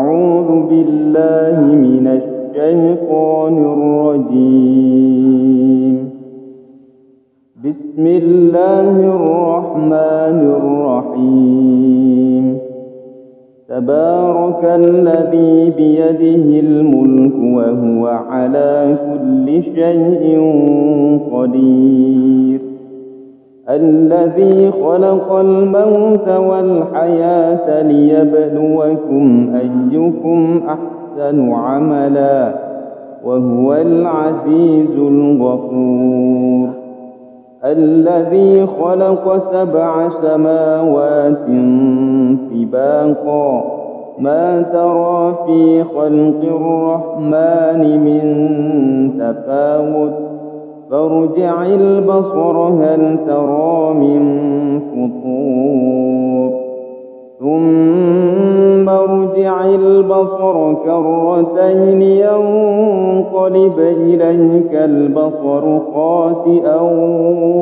أعوذ بالله من الشيطان الرجيم. بسم الله الرحمن الرحيم. تبارك الذي بيده الملك وهو على كل شيء قدير. الذي خلق الموت والحياة ليبلوكم أيكم أحسن عملا وهو العزيز الغفور. الذي خلق 7 سماوات طباقا ما ترى في خلق الرحمن من تفاوت فارجع البصر هل ترى من فطور ثم ارجع البصر كرتين ينقلب إليك البصر خاسئا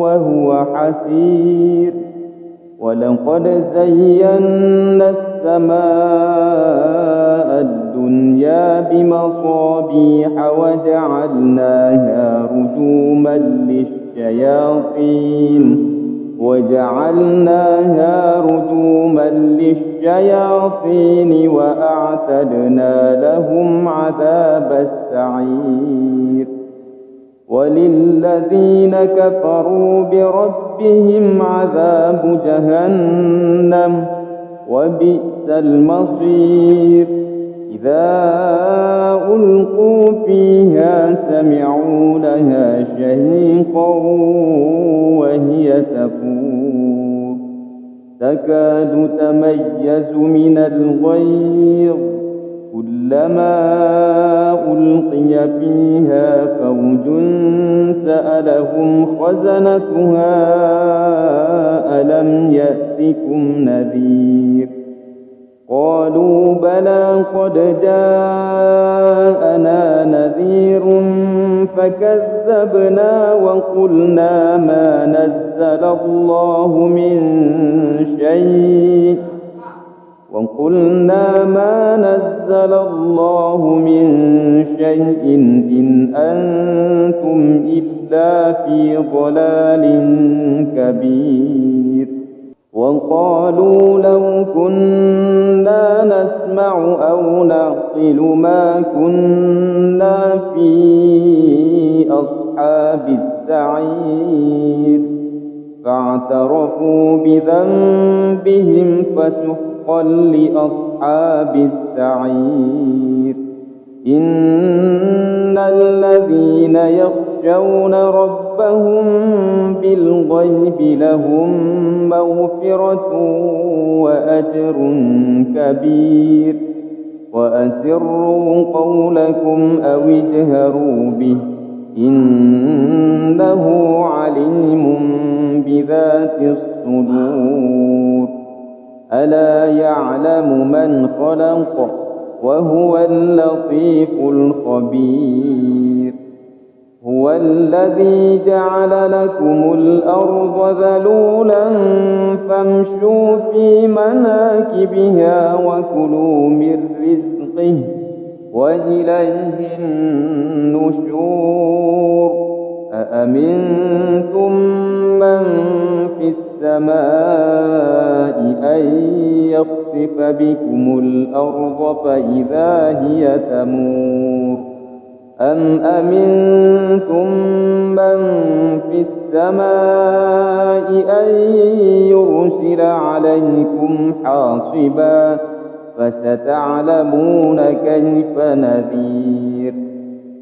وهو حسير. ولقد زينا السماء الدنيا بمصابيح وجعلناها رجوما للشياطين وأعتدنا لهم عذاب السعير. وللذين كفروا بربهم عذاب جهنم وبئس المصير. إذا ألقوا فيها سمعوا لها شهيقا وهي تفور تكاد تميز من الغيظ كلما ألقي فيها فوج سألهم خزنتها ألم يأتكم نذير قالوا بلى قد جاءنا نذير فكذبنا وقلنا ما نزل الله من شيء إن أنتم إلا في ضلال كبير. وقالوا لو كنا نسمع أو نعقل ما كنا في أصحاب السعير فاعترفوا بذنبهم فسحقا لأصحاب السعير. إن الذين يخشون ربهم بالغيب لهم مغفرة وأجر كبير. وأسروا قولكم أو اجهروا به إنه عليم بذات الصدور. ألا يعلم من خلق وهو اللطيف الخبير. هو الذي جعل لكم الأرض ذلولا فامشوا في مناكبها وكلوا من رزقه وإليه النشور. أأمنتم من في السماء أن يخسف بكم الأرض فإذا هي تمور أم أمنتم من في السماء أن يرسل عليكم حاصبا فستعلمون كيف نذير.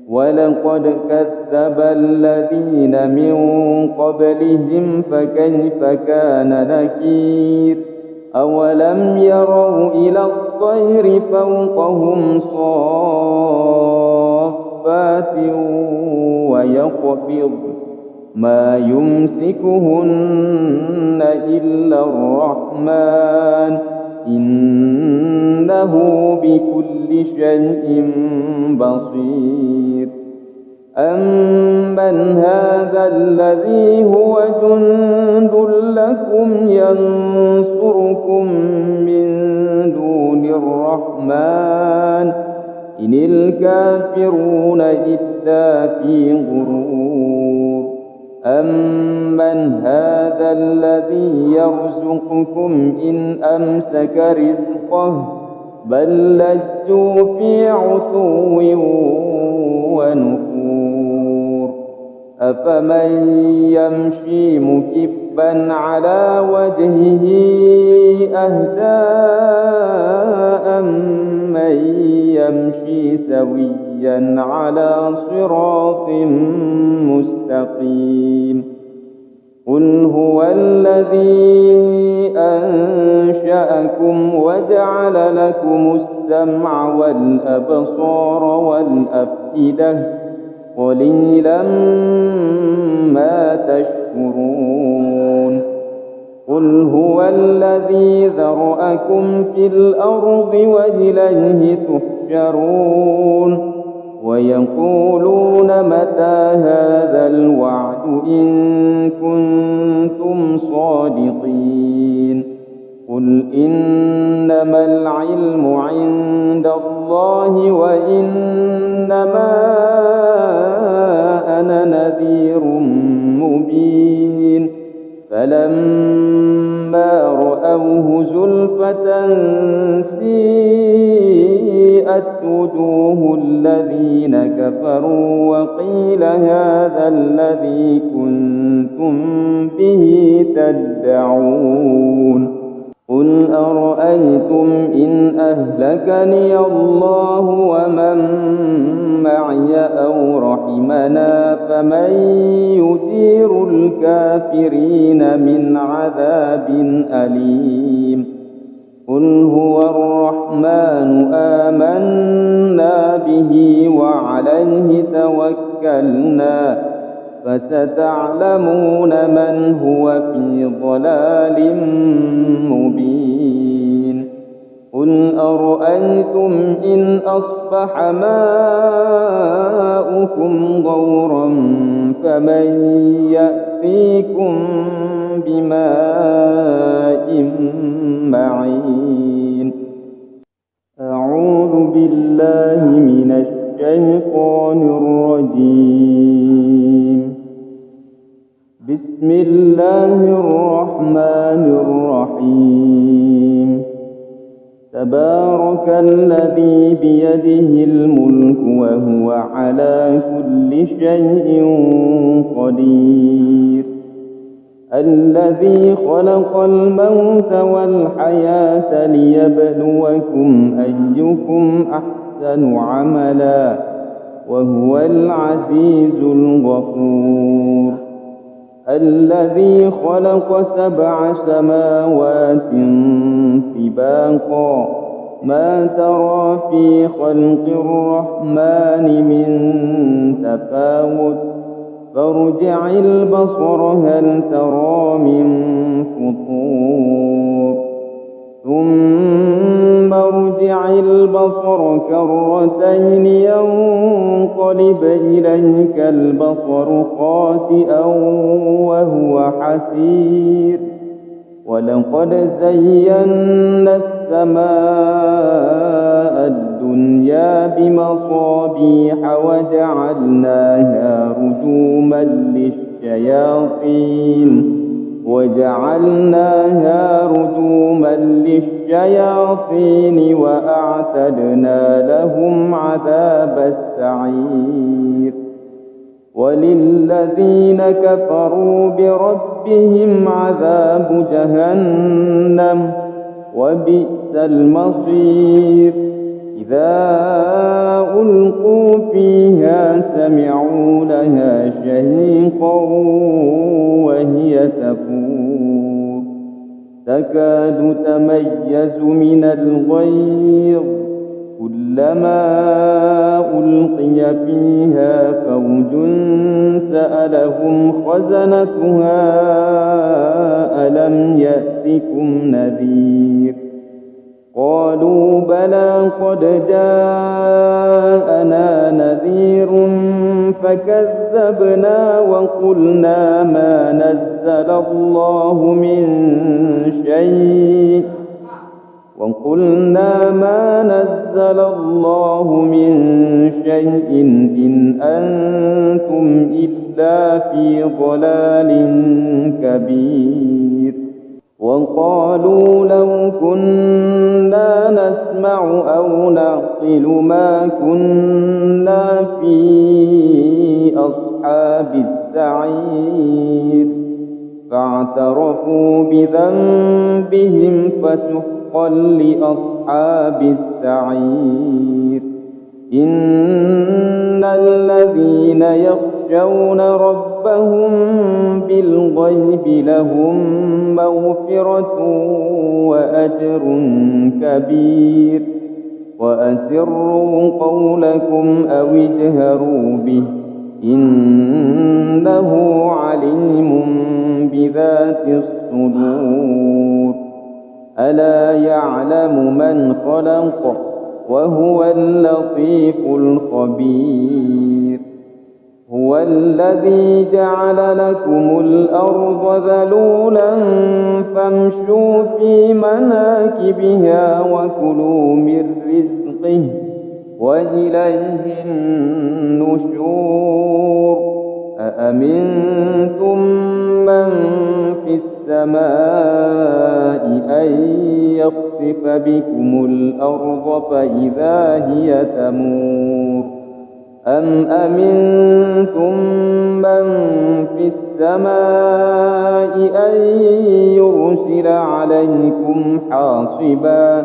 ولقد كذب الذين من قبلهم فكيف كان نكير. أولم يروا إلى الطير فوقهم صافات ويقبض ما يمسكهن إلا الرحمن إنه بكل شيء بصير. أمن هذا الذي هو جند لكم ينصركم من دون الرحمن إن الكافرون إلا في غرور أمن هذا الذي يرزقكم إن أمسك رزقه بل لجوا في عتو ونفور أفمن يمشي مكبا على وجهه أهدى أمن يمشي سويا على صراط مستقيم قل هو الذي أنشأكم وجعل لكم السمع والأبصار والأفئدة قليلا ما تشكرون قل هو الذي ذرأكم في الأرض وإليه تحشرون ويقولون متى هذا الوعد إن كنتم صادقين قل إنما العلم عند الله وإنما أنا نذير مبين فلما رأوه زلفة سيئت وجوه الذين كفروا وقيل هذا الذي كنتم به تدعون قل أرأيتم إن أهلكني الله ومن معي أو رحمنا فمن يجير الكافرين من عذاب أليم قل هو الرحمن آمنا به وعليه توكلنا فستعلمون من هو في ضلال مبين قل أرأيتم إن أصبح ماؤكم غورا فمن يأتيكم بماء معين أعوذ بالله من الشيطان الرجيم بسم الله الرحمن الرحيم تبارك الذي بيده الملك وهو على كل شيء قدير الذي خلق الموت والحياة ليبلوكم أيكم أحسن عملا وهو العزيز الغفور الذي خلق 7 سماوات طباقا ما ترى في خلق الرحمن من تفاوت فارجع البصر هل ترى من فطور ثم ارجع البصر كرتين ينقلب إليك البصر خاسئا وهو حسير ولقد زينا السماء الدنيا بمصابيح وجعلناها رجوما للشياطين وأعتدنا لهم عذاب السعير وللذين كفروا بربهم عذاب جهنم وبئس المصير إذا ألقوا فيها سمعوا لها شهيقا وهي تفور تكاد تميز من الغيظ كلما ألقي فيها فوج سألهم خزنتها ألم يأتكم نذير قالوا بلى قد جاءنا نذير فكذبنا وقلنا ما نزل الله من شيء وقلنا ما نزل الله من شيء إن أنتم إلا في ضلال كبير وقالوا لو كنا نسمع أو نعقل ما كنا في أصحاب السعير فاعترفوا بذنبهم فسحقا لأصحاب السعير إن الذين يخشون ربهم بالغيب لهم مغفرة وأجر كبير وأسروا قولكم أو اجهروا به إنه عليم بذات الصدور ألا يعلم من خلق وهو اللطيف الخبير هو الذي جعل لكم الأرض ذلولا فامشوا في مناكبها وكلوا من رزقه وإليه النشور أأمنتم من في السماء أن يخسف بكم الأرض فإذا هي تمور أم أمنتم من في السماء أن يرسل عليكم حاصبا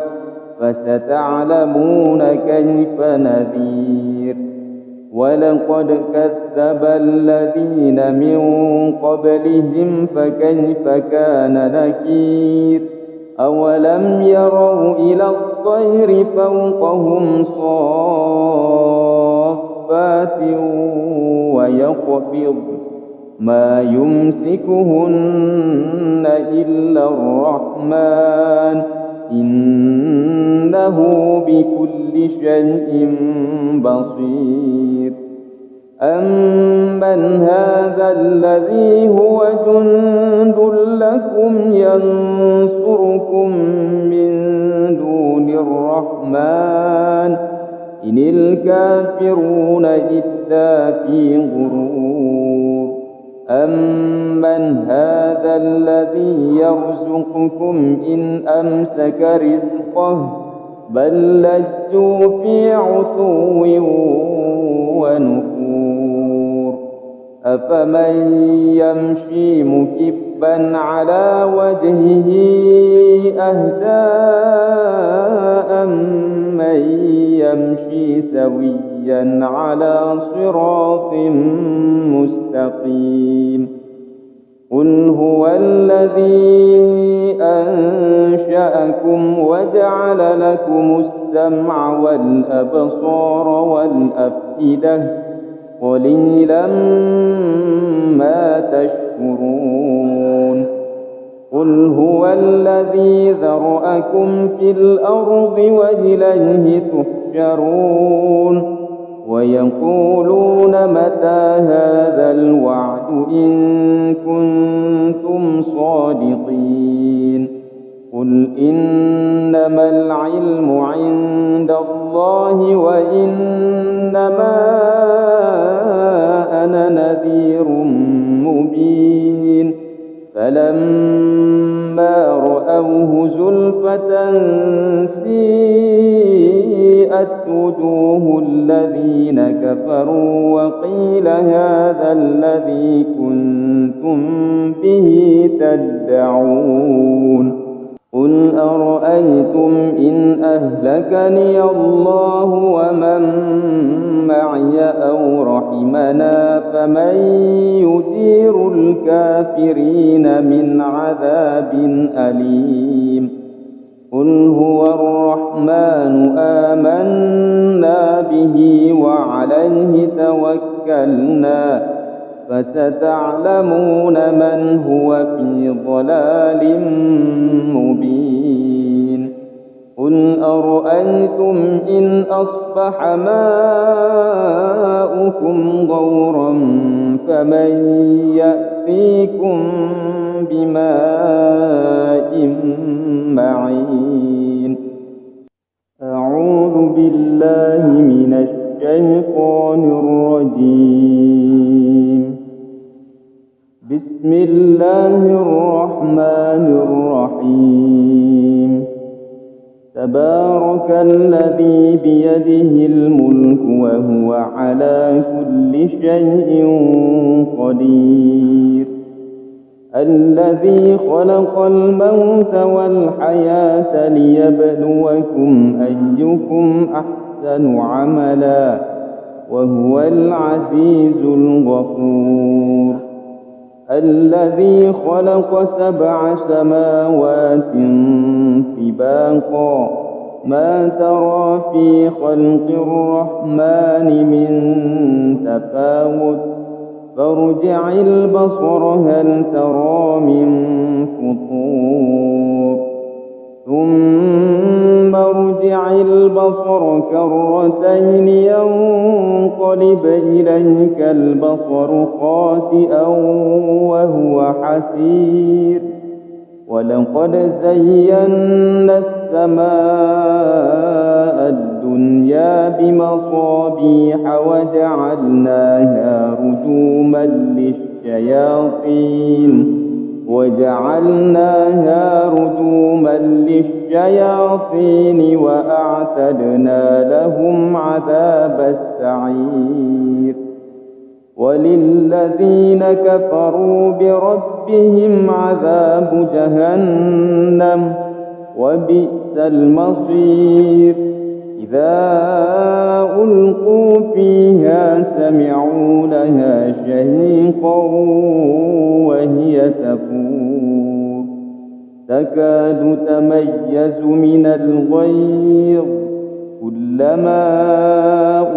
فستعلمون كيف نذير ولقد كذب الذين من قبلهم فكيف كان نكير أولم يروا إلى الطير فوقهم صافات ويقبض ما يمسكهن إلا الرحمن إنه بكل شيء بصير أمن هذا الذي هو جند لكم ينصركم من دون الرحمن إن الكافرون إلا في غرور أمن هذا الذي يرزقكم إن أمسك رزقه بل لجوا في عتو ونفور أفمن يمشي مكبا على وجهه أهدى أمن يمشي سويا على صراط مستقيم قل هو الذي أنشأكم وجعل لكم السمع والأبصار والأفئدة قليلا ما تشكرون قل هو الذي ذرأكم في الأرض وإليه تحشرون ويقولون متى هذا الوعد إن كنتم صادقين قل إنما العلم عند الله وإنما أنا نذير مبين فلما رأوه زلفة سيئت وجوه الذين كفروا وقيل هذا الذي كنتم به تدعون قل أرأيتم إن أهلكني الله ومن معي أو رحمنا فمن يجير الكافرين من عذاب أليم قل هو الرحمن آمنا به وعليه توكلنا فستعلمون من هو في ضلال مبين قل أرأيتم إن أصبح ماؤكم غورا فمن يأتيكم بماء معين أعوذ بالله من الشيطان الرجيم. بسم الله الرحمن الرحيم. تبارك الذي بيده الملك وهو على كل شيء قدير. الذي خلق الموت والحياة ليبلوكم أيكم أحسن عملا وهو العزيز الغفور. الذي خلق 7 سماوات طباقا ما ترى في خلق الرحمن من تفاوت فارجع البصر هل ترى من فطور ثم ارجع البصر كرتين ينقلب إليك البصر خاسئا وهو حسير. ولقد زينا السماء الدنيا بمصابيح وجعلناها رجوما للشياطين وأعتدنا لهم عذاب السعير. وللذين كفروا بربهم عذاب جهنم وبئس المصير. إذا ألقوا فيها سمعوا لها شهيقا وهي تفور تكاد تميز من الغيظ كلما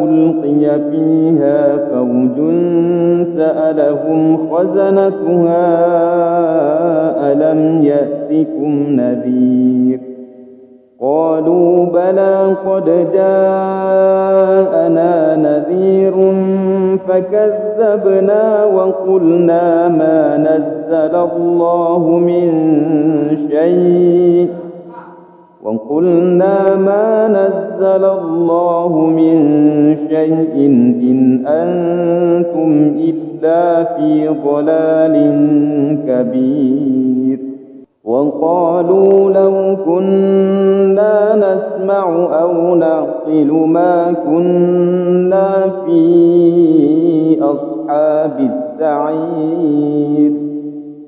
ألقي فيها فوج سألهم خزنتها ألم يأتكم نذير قالوا بلى قد جاءنا نذير فكذبنا وقلنا ما نزل الله من شيء إن أنتم إلا في ضلال كبير. وقالوا لو كنا نسمع أو نعقل ما كنا في أصحاب السعير.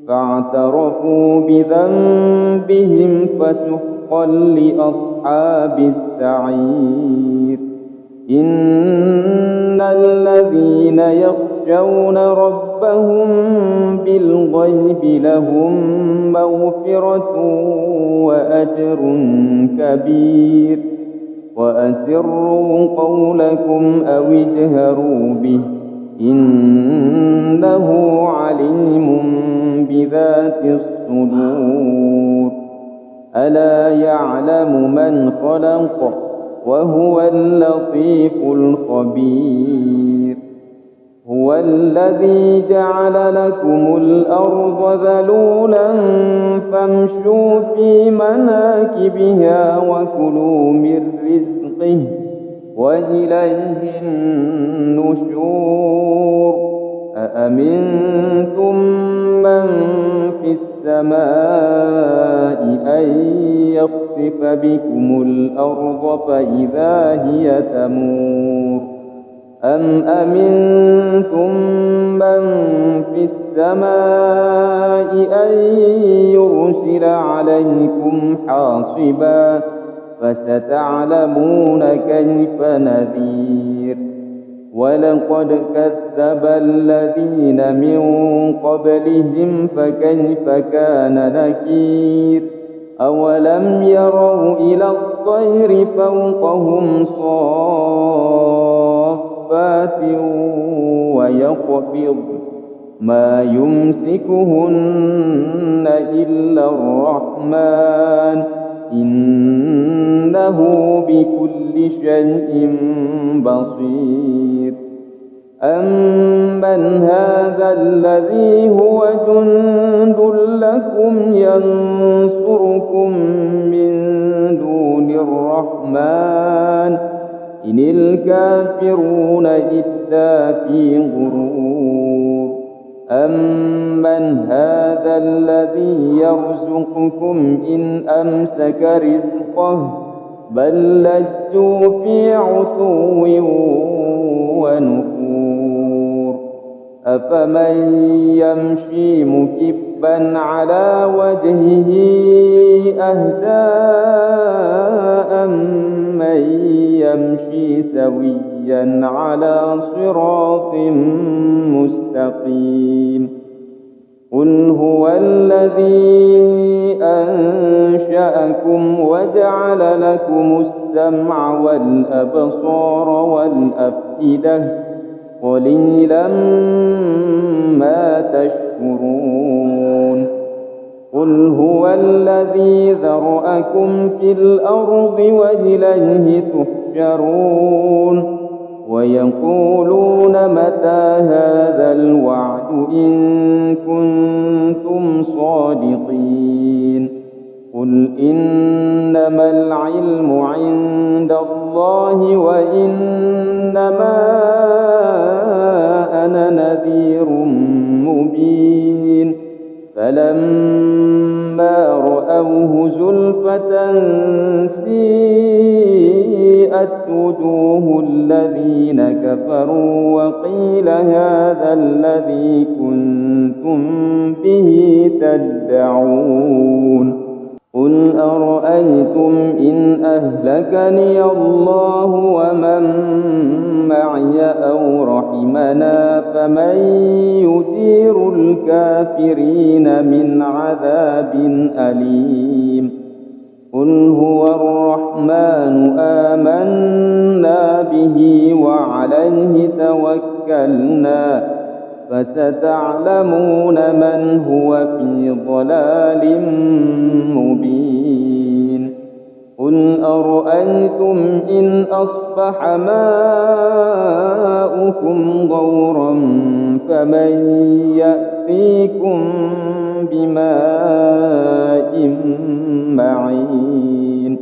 فاعترفوا بذنبهم فسحقا لأصحاب السعير. إن الذين يخشون ربهم بالغيب لهم مغفرة وأجر كبير. وأسروا قولكم أو اجهروا به إنه عليم بذات الصدور. ألا يعلم من خلق وهو اللطيف الخبير. هو الذي جعل لكم الأرض ذلولا فامشوا في مناكبها وكلوا من رزقه وإليه النشور. أأمنتم من في السماء أن يخسف بكم الأرض فإذا هي تمور أم أمنتم من في السماء أن يرسل عليكم حاصبا فستعلمون كيف نذير. ولقد كذب الذين من قبلهم فكيف كان نكير. أولم يروا إلى الطير فوقهم صافات ويقبض ما يمسكهن إلا الرحمن إنه بكل شيء بصير. أَمَّنْ هَذَا الَّذِي هُوَ جُندٌ لَّكُمْ يَنصُرُكُم مِّن دُونِ الرَّحْمَٰنِ إِنِ الْكَافِرُونَ إِلَّا فِي غُرُورٍ أَمَّنْ هَذَا الَّذِي يَرْزُقُكُمْ إِنْ أَمْسَكَ رِزْقَهُ بَل لَّجُّوا فِي عُتُوٍّ وَنُفُورٍ أَفَمَن يَمْشِي مُكِبًّا عَلَىٰ وَجْهِهِ أَهْدَىٰ أَمَّن يَمْشِي سَوِيًّا عَلَىٰ صِرَاطٍ مُّسْتَقِيمٍ قُلْ هُوَ الَّذِي أَنشَأَكُمْ وَجَعَلَ لَكُمُ السَّمْعَ وَالْأَبْصَارَ وَالْأَفْئِدَةَ قَلِيلًا مَّا تَشْكُرُونَ قُلْ هُوَ الَّذِي ذَرَأَكُمْ فِي الْأَرْضِ وَإِلَيْهِ تُحْشَرُونَ وَيَقُولُونَ مَتَىٰ هَٰذَا الْوَعْدُ إِن كُنتُمْ صَادِقِينَ قُلْ إِنَّمَا الْعِلْمُ عِندَ اللَّهِ وَإِنَّمَا أَنَا نَذِيرٌ مُّبِينٌ فَلَمَّا رَأَوْهُ زُلْفَةً سِيئَتْ وُجُوهُ الَّذِينَ كَفَرُوا وَقِيلَ هَٰذَا الَّذِي كُنتُم بِهِ تَدَّعُونَ قُلْ أَرَأَيْتُمْ إِنْ أَهْلَكَنِيَ اللَّهُ وَمَن مَّعِيَ أَوْ رَحِمَنَا فَمَن يُجِيرُ الْكَافِرِينَ مِنْ عَذَابٍ أَلِيمٍ قُلْ هُوَ الرَّحْمَٰنُ آمَنَّا بِهِ وَعَلَيْهِ تَوَكَّلْنَا فَسَتَعْلَمُونَ مَنْ هُوَ فِي ضَلَالٍ مُّبِينٍ قُلْ أَرَأَيْتُمْ إِنْ أَصْبَحَ مَاؤُكُمْ غَوْرًا فَمَن يَأْتِيكُم بِمَاءٍ مَّعِينٍ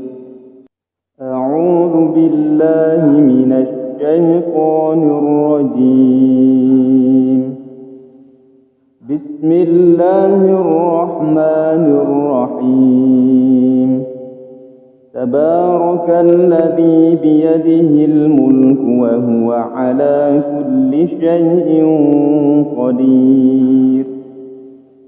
أَعُوذُ بِاللَّهِ مِنَ الشَّيْطَانِ الرَّجِيمِ بسم الله الرحمن الرحيم تبارك الذي بيده الملك وهو على كل شيء قدير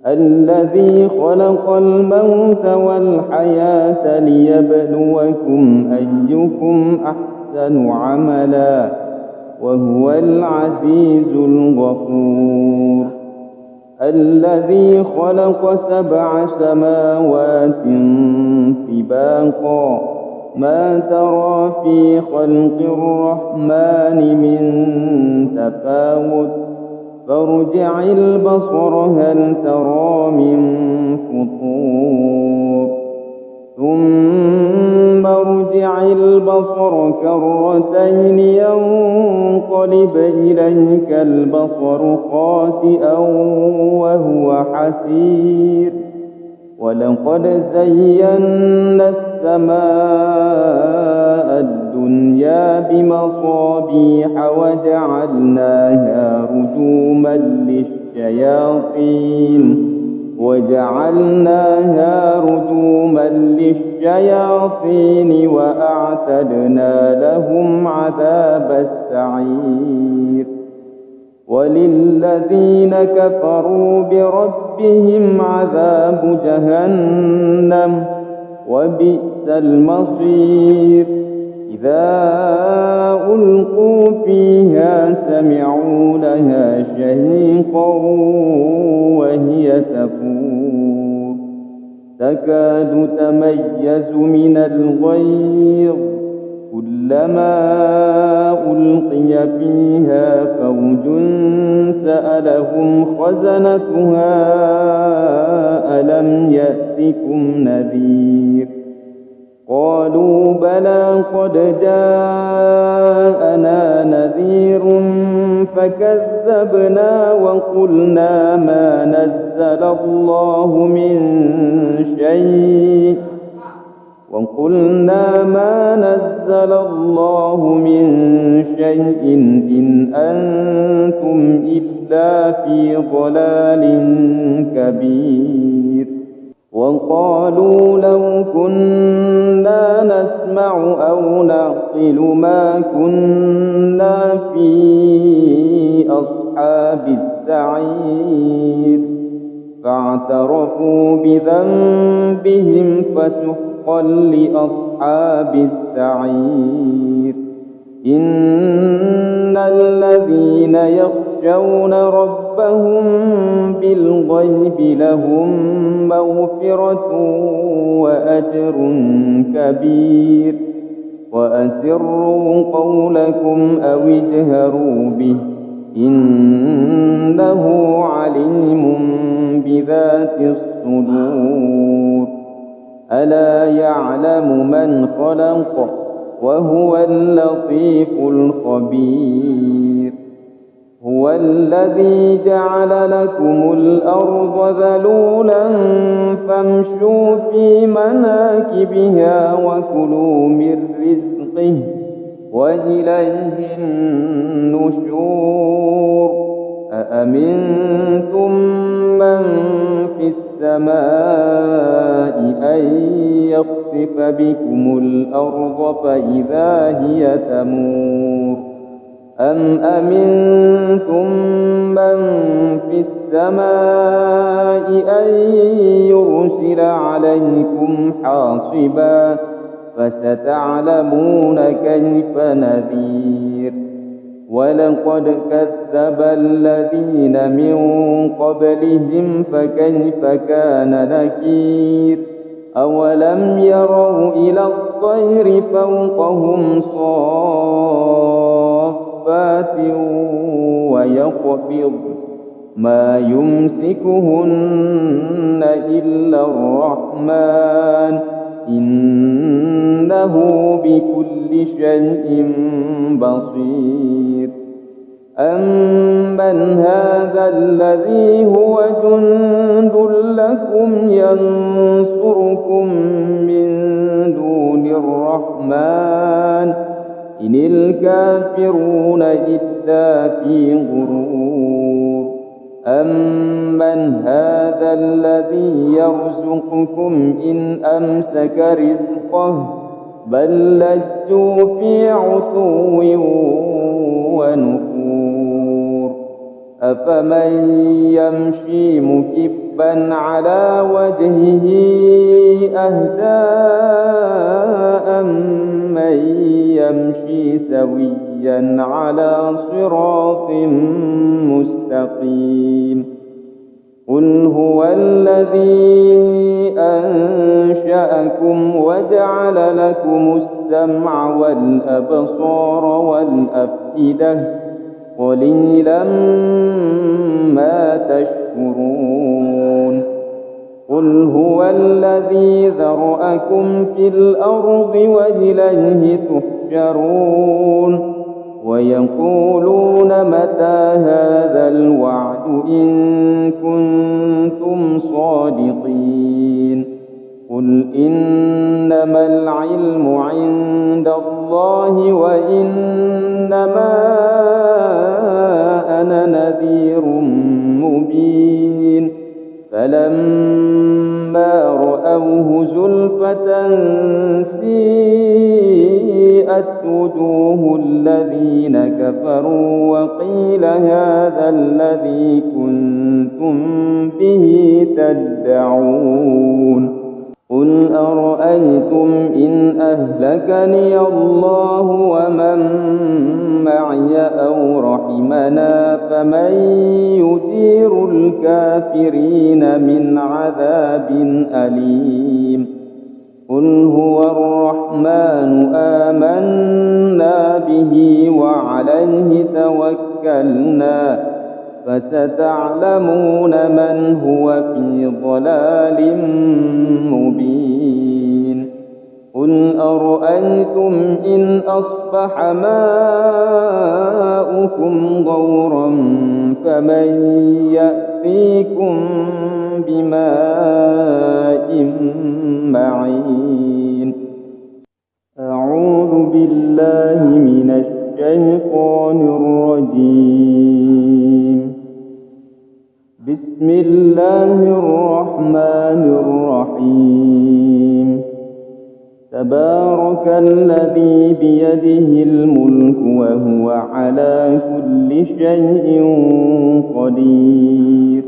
الذي خلق الموت والحياة ليبلوكم أيكم أحسن عملا وهو العزيز الغفور الذي خلق 7 سماوات طباقا ما ترى في خلق الرحمن من تفاوت فارجع البصر هل ترى من فطور ثم ارجع البصر كرتين ينقلب إليك البصر خاسئا وهو حسير ولقد زينا السماء الدنيا بمصابيح وجعلناها رجوما للشياطين وأعتدنا لهم عذاب السعير وللذين كفروا بربهم عذاب جهنم وبئس المصير إذا ألقوا فيها سمعوا لها شهيقا وهي تفور تكاد تميز من الغيظ كلما ألقي فيها فوج سألهم خزنتها ألم يأتكم نذير قالوا بلى قد جاءنا نذير فكذبنا وقلنا ما نزل الله من شيء إن أنتم إلا في ضلال كبير. وقالوا لو كنا نسمع أو نعقل ما كنا في أصحاب السعير فاعترفوا بذنبهم فسحقا لأصحاب السعير. إن الذين يخشون ربهم بالغيب لهم مغفرة وأجر كبير. وأسروا قولكم أو اجهروا به إنه عليم بذات الصدور. ألا يعلم من خلق وهو اللطيف الخبير. هو الذي جعل لكم الأرض ذلولا فامشوا في مناكبها وكلوا من رزقه وإليه النشور. أأمنتم من في السماء أن يخسف بكم الأرض فإذا هي تمور أم أمنتم من في السماء أن يرسل عليكم حاصبا فستعلمون كيف نذير. ولقد كذب الذين من قبلهم فكيف كان نكير. أولم يروا إلى الطير فوقهم صافات ويقبض ما يمسكهن إلا الرحمن إنه بكل شيء بصير. أمن هذا الذي هو جند لكم ينصركم من دون الرحمن إن الكافرون إلا في غرور. أمن هذا الذي يرزقكم إن أمسك رزقه بل لجوا في عتو ونفور. أفمن يمشي مكبا على وجهه أهدى أمن يمشي سويا على صراط مستقيم. قل هو الذي أنشأكم وجعل لكم السمع والأبصار والأفئدة قليلا ما تشكرون. قل هو الذي ذرأكم في الأرض وإليه تحشرون. ويقولون متى هذا الوعد إن كنتم صادقين. قل إنما العلم عند الله وإنما أنا نذير مبين. فلما رأوه زلفة سيئت وجوه الذين كفروا وقيل هذا الذي كنتم به تدعون. قل أرأيتم إن أهلكني الله ومن معي أو رحمنا فمن يجير الكافرين من عذاب أليم. قل هو الرحمن آمنا به وعليه توكلنا فستعلمون من هو في ضلال مبين. قل أرأيتم إن أصبح ماؤكم غورا فمن يأتيكم بماء معين. أعوذ بالله من الشيطان الرجيم. بسم الله الرحمن الرحيم. تبارك الذي بيده الملك وهو على كل شيء قدير.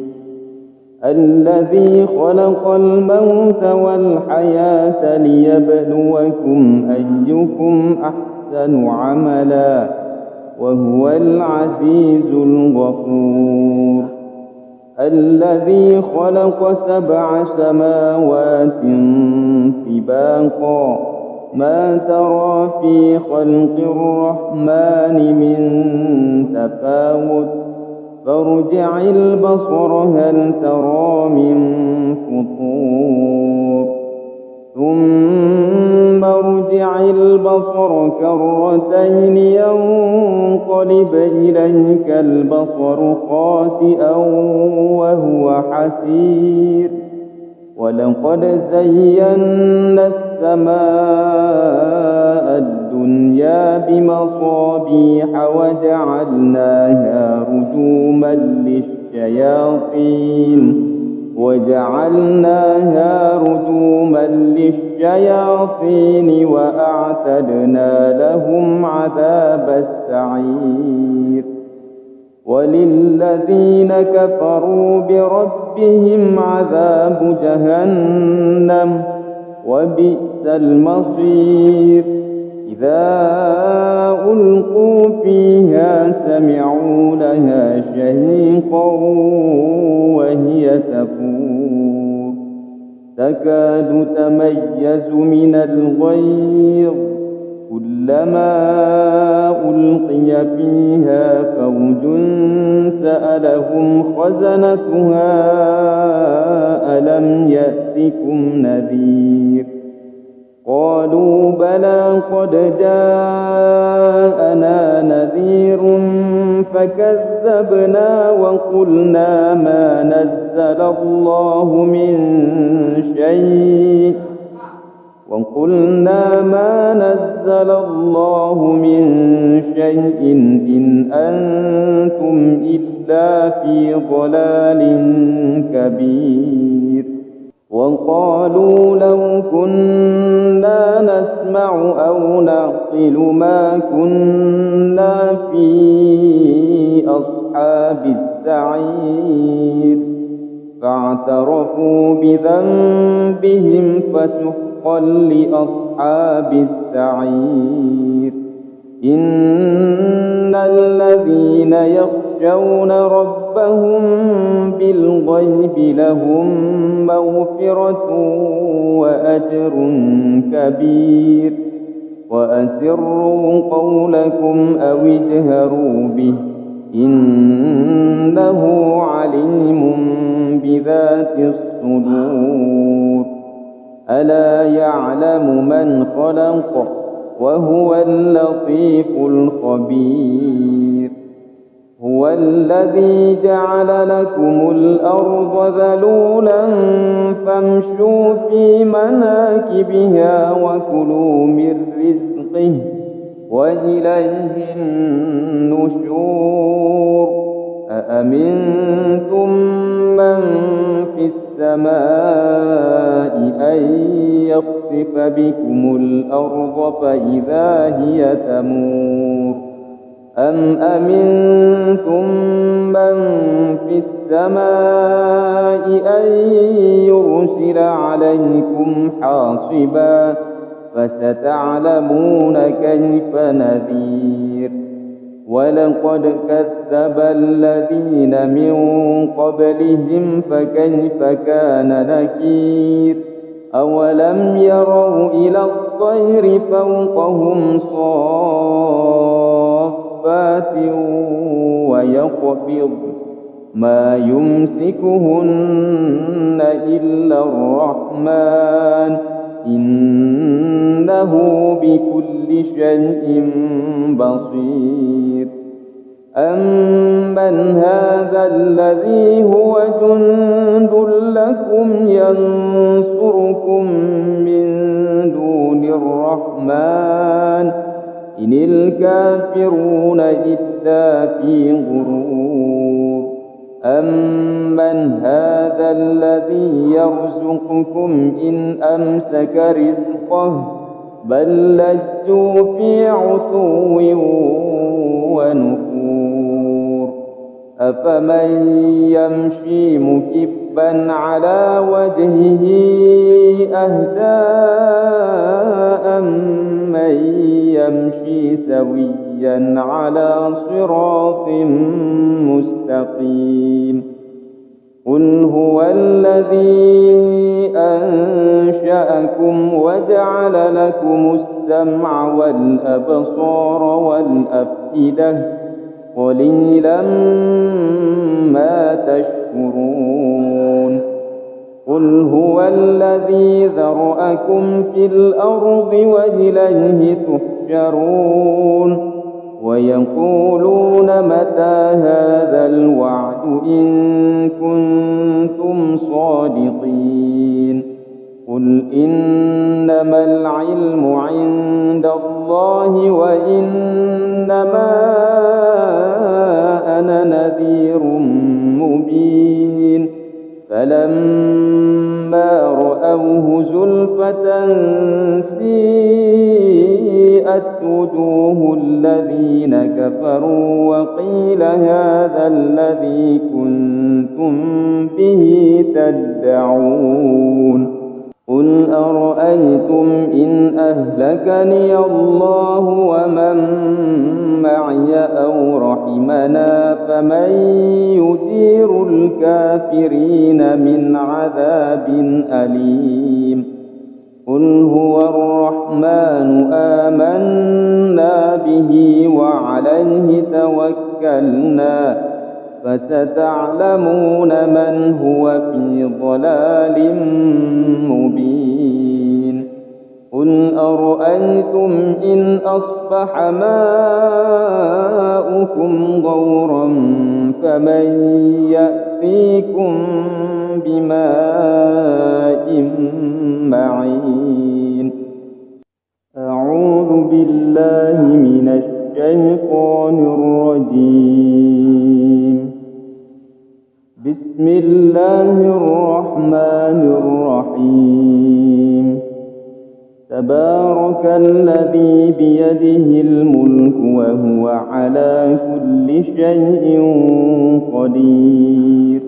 الذي خلق الموت والحياة ليبلوكم أيكم أحسن عملا وهو العزيز الغفور. الذي خلق 7 سماوات طباقا ما ترى في خلق الرحمن من تفاوت فارجع البصر هل ترى من فطور ثم ارجع البصر كرتين ينقلب إليك البصر خاسئا وهو حسير. ولقد زينا السماء الدنيا بمصابيح وجعلناها رجوما للشياطين وأعتدنا لهم عذاب السعير. وللذين كفروا بربهم عذاب جهنم وبئس المصير. إذا ألقوا فيها سمعوا لها شهيقا وهي تفور تكاد تميز من الغيظ كلما ألقي فيها فوج سألهم خزنتها ألم يأتكم نذير قالوا بلى قد جاءنا نذير فكذبنا وقلنا ما نزل الله من شيء إن أنتم إلا في ضلال كبير. وقالوا لو كنا نسمع أو نعقل ما كنا في أصحاب السعير فاعترفوا بذنبهم فسحقا لأصحاب السعير. إن الذين يخشون ربهم بالغيب لهم مغفرة وأجر كبير. وأسروا قولكم أو اجهروا به إنه عليم بذات الصدور. ألا يعلم من خلق وهو اللطيف الخبير. هو الذي جعل لكم الأرض ذلولا فامشوا في مناكبها وكلوا من رزقه وإليه النشور. أأمنتم من في السماء أن يخسف بكم الأرض فإذا هي تمور أم أمنتم من في السماء أن يرسل عليكم حاصبا فستعلمون كيف نذير. ولقد كذب الذين من قبلهم فكيف كان نكير. أولم يروا إلى الطير فوقهم صافات ويقبض ما يمسكهن إلا الرحمن إنه بكل شيء بصير أمن هذا الذي هو جند لكم ينصركم من دون الرحمن إن الكافرون إلا في غرور أمن هذا الذي يرزقكم إن أمسك رزقه بل لجوا في عتو ونفور أفمن يمشي مكبا على وجهه أهدى أمن يمشي سويا على صراط مستقيم قل هو الذي أنشأكم وجعل لكم السمع والأبصار والأفئدة قليلا ما تشكرون قل هو الذي ذرأكم في الأرض وإليه تحشرون ويقولون متى هذا الوعد إن كنتم صادقين قل إنما العلم عند الله وإنما أنا نذير مبين فلما رأوه زلفة سيئت وجوه الذين كفروا وقيل هذا الذي كنتم به تدعون قل أرأيتم إن أهلكني الله ومن معي أو رحمنا فمن يجير الكافرين من عذاب أليم قل هو الرحمن آمنا به وعليه توكلنا فستعلمون من هو في ضلال مبين قل أرأيتم إن أصبح ماؤكم غورا فمن يأتيكم بماء معين أعوذ بالله من الشيطان الرجيم بسم الله الرحمن الرحيم تبارك الذي بيده الملك وهو على كل شيء قدير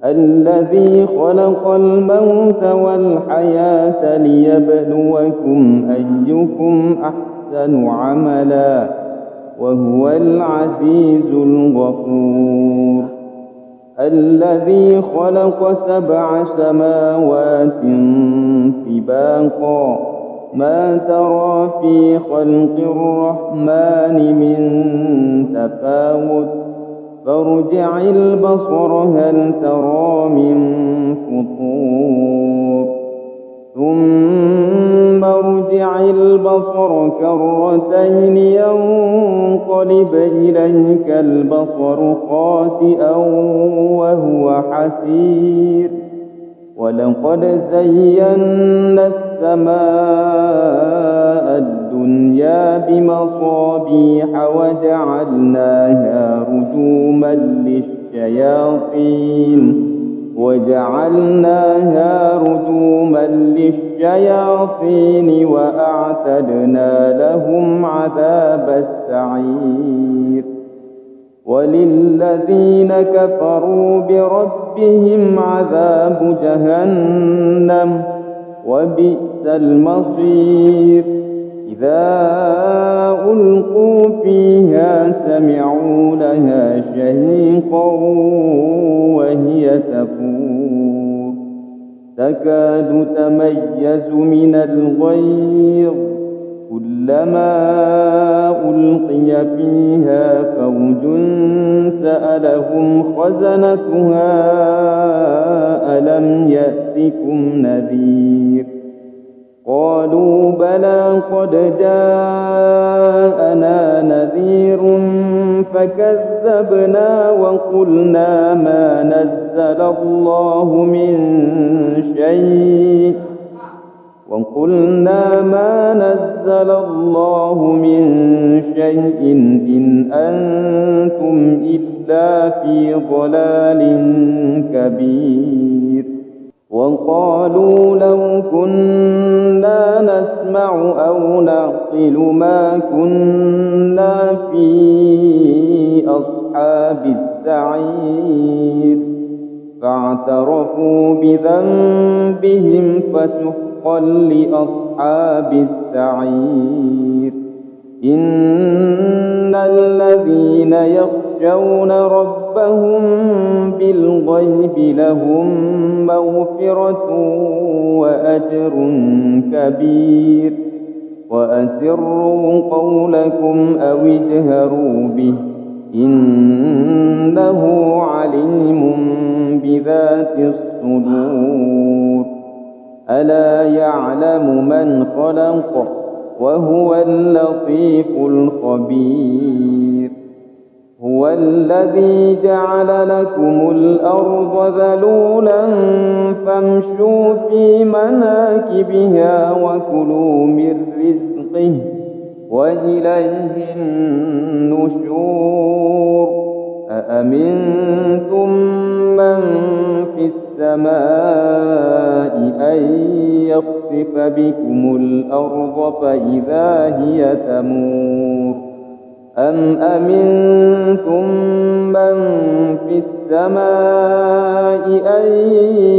الذي خلق الموت والحياة ليبلوكم أيكم أحسن عملا وهو العزيز الغفور الذي خلق 7 سماوات طباقا ما ترى في خلق الرحمن من تفاوت فارجع البصر هل ترى من فطور ثم ارجع البصر كرتين ينقلب إليك البصر خاسئا وهو حسير ولقد زينا السماء الدنيا بمصابيح وجعلناها رجوما للشياطين وأعتدنا لهم عذاب السعير وللذين كفروا بربهم عذاب جهنم وبئس المصير إذا ألقوا فيها سمعوا لها شهيقا وهي تفور تكاد تميز من الغيظ كلما ألقي فيها فوج سألهم خزنتها ألم يأتكم نذير قالوا بلى قد جاءنا نذير فكذبنا وقلنا ما نزل الله من شيء إن أنتم إلا في ضلال كبير. وقالوا لو كنا نسمع أو نعقل ما كنا في أصحاب السعير فاعترفوا بذنبهم فسحقا لأصحاب السعير. إن الذين يخشون ربهم بالغيب لهم مغفرة وأجر كبير. وأسروا قولكم أو اجهروا به إنه عليم بذات الصدور. ألا يعلم من خلق وهو اللطيف الخبير. هو الذي جعل لكم الأرض ذلولا فامشوا في مناكبها وكلوا من رزقه وإليه النشور. أأمنتم من في السماء أن يخسف بكم الأرض فإذا هي تمور أم أمنتم من في السماء أن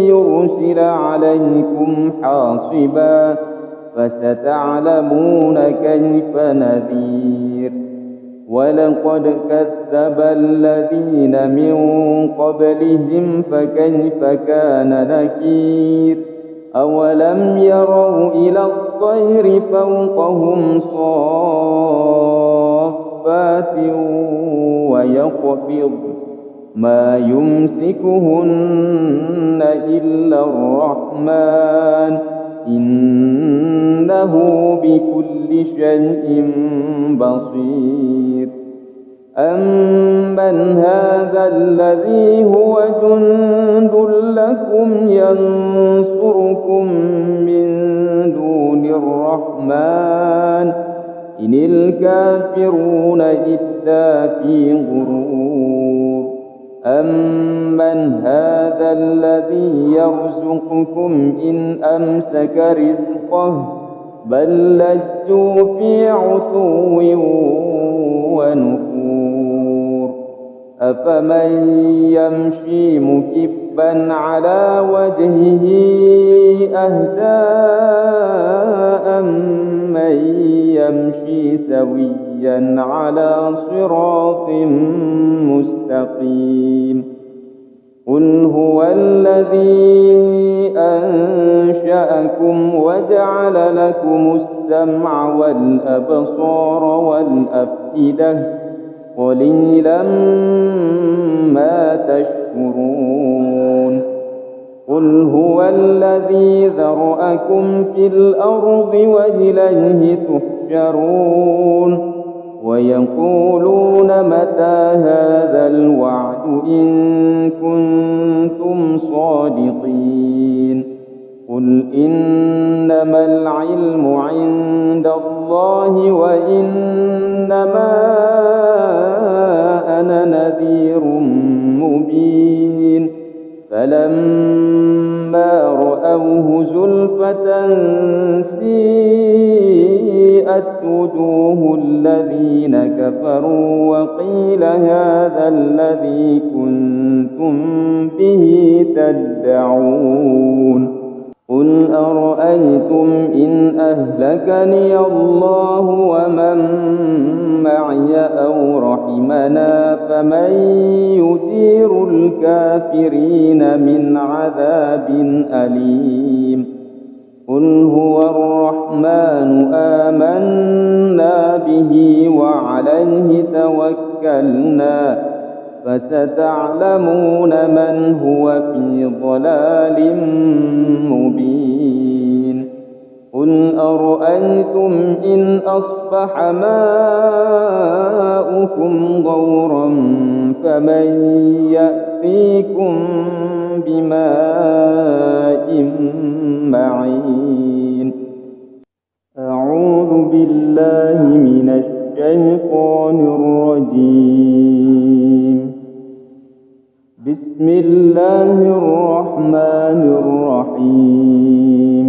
يرسل عليكم حاصبا فستعلمون كيف نذير. ولقد كذب الذين من قبلهم فكيف كان نكير. أولم يروا إلى الطير فوقهم صافات ويقبض ما يمسكهن إلا الرحمن إنه بكل شيء بصير. أمن هذا الذي هو جند لكم ينصركم من دون الرحمن إن الكافرون إلا في غرور. أمن هذا الذي يرزقكم إن أمسك رزقه بل لجوا في عتو ونفور. أفمن يمشي مكبا على وجهه أهدى أمن يمشي سويا على صراط مستقيم. قل هو الذي أنشأكم وجعل لكم السمع والأبصار والأفئدة قليلا ما تشكرون. قل هو الذي ذرأكم في الأرض وإليه تحشرون. ويقولون متى هذا الوعد إن كنتم صادقين. قل إنما العلم عند الله وإنما أنا نذير مبين. فلما رأوه زلفة سيئت وجوه الذين كفروا وقيل هذا الذي كنتم به تدعون. قل أرأيتم إن أهلكني الله ومن معي أو رحمنا فمن يجير الكافرين من عذاب أليم. قل هو الرحمن آمنا به وعليه توكلنا فستعلمون من هو في ضلال مبين. قل أرأيتم إن أصبح ماؤكم غورا فمن يأتيكم بماء معين. أعوذ بالله من الشيطان الرجيم. بسم الله الرحمن الرحيم.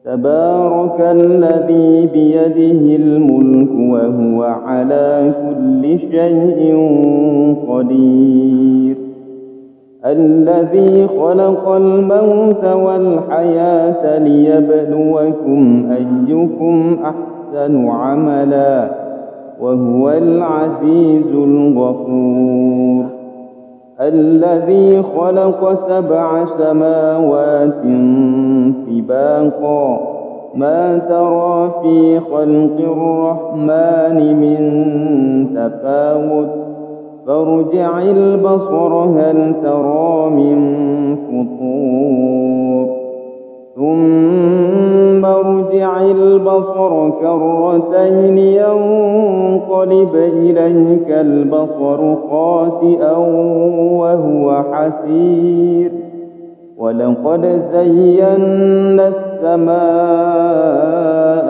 تبارك الذي بيده الملك وهو على كل شيء قدير. الذي خلق الموت والحياة ليبلوكم أيكم أحسن عملا وهو العزيز الغفور. الذي خلق 7 سماوات طباقا ما ترى في خلق الرحمن من تفاوت فارجع البصر هل ترى من فطور ثم ارجع البصر كرتين ينقلب إليك البصر خاسئا وهو حسير. ولقد زينا السماء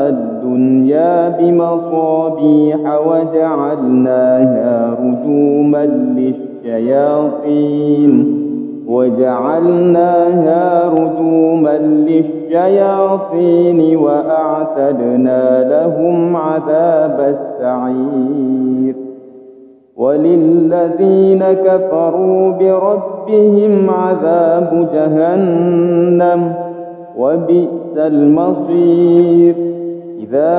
الدنيا بمصابيح وجعلناها رجوما للشياطين وأعتدنا لهم عذاب السعير. وللذين كفروا بربهم عذاب جهنم وبئس المصير. إذا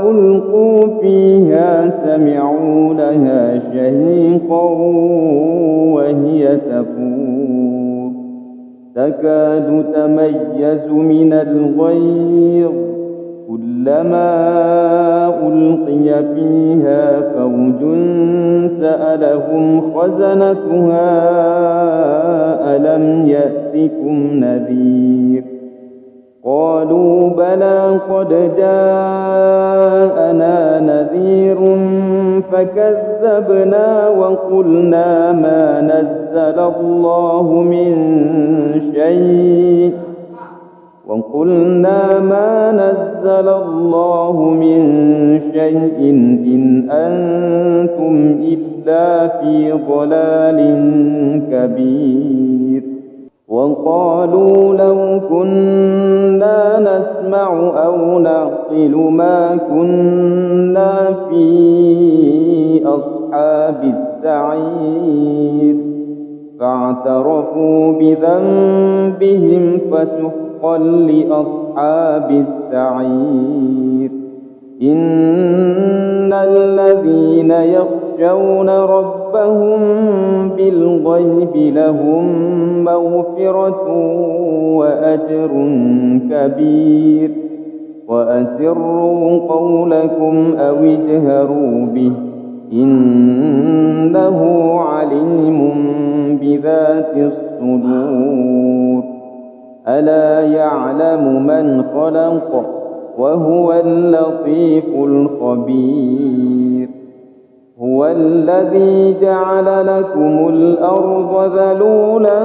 ألقوا فيها سمعوا لها شهيقا وهي تفور تكاد تميز من الغيظ كلما ألقي فيها فوج سألهم خزنتها ألم يأتكم نذير قالوا بلى قد جاءنا نذير فكذبنا وقلنا ما نزل الله من شيء إن أنتم إلا في ضلال كبير. وقالوا لو كنا نسمع أو نعقل ما كنا في أصحاب السعير فاعترفوا بذنبهم فسحقا لأصحاب السعير. إن الذين يخشون ربهم بالغيب لهم مغفرة وأجر كبير. وأسروا قولكم أو اجهروا به إنه عليم بذات الصدور. ألا يعلم من خلق وهو اللطيف الخبير. هو الذي جعل لكم الأرض ذلولا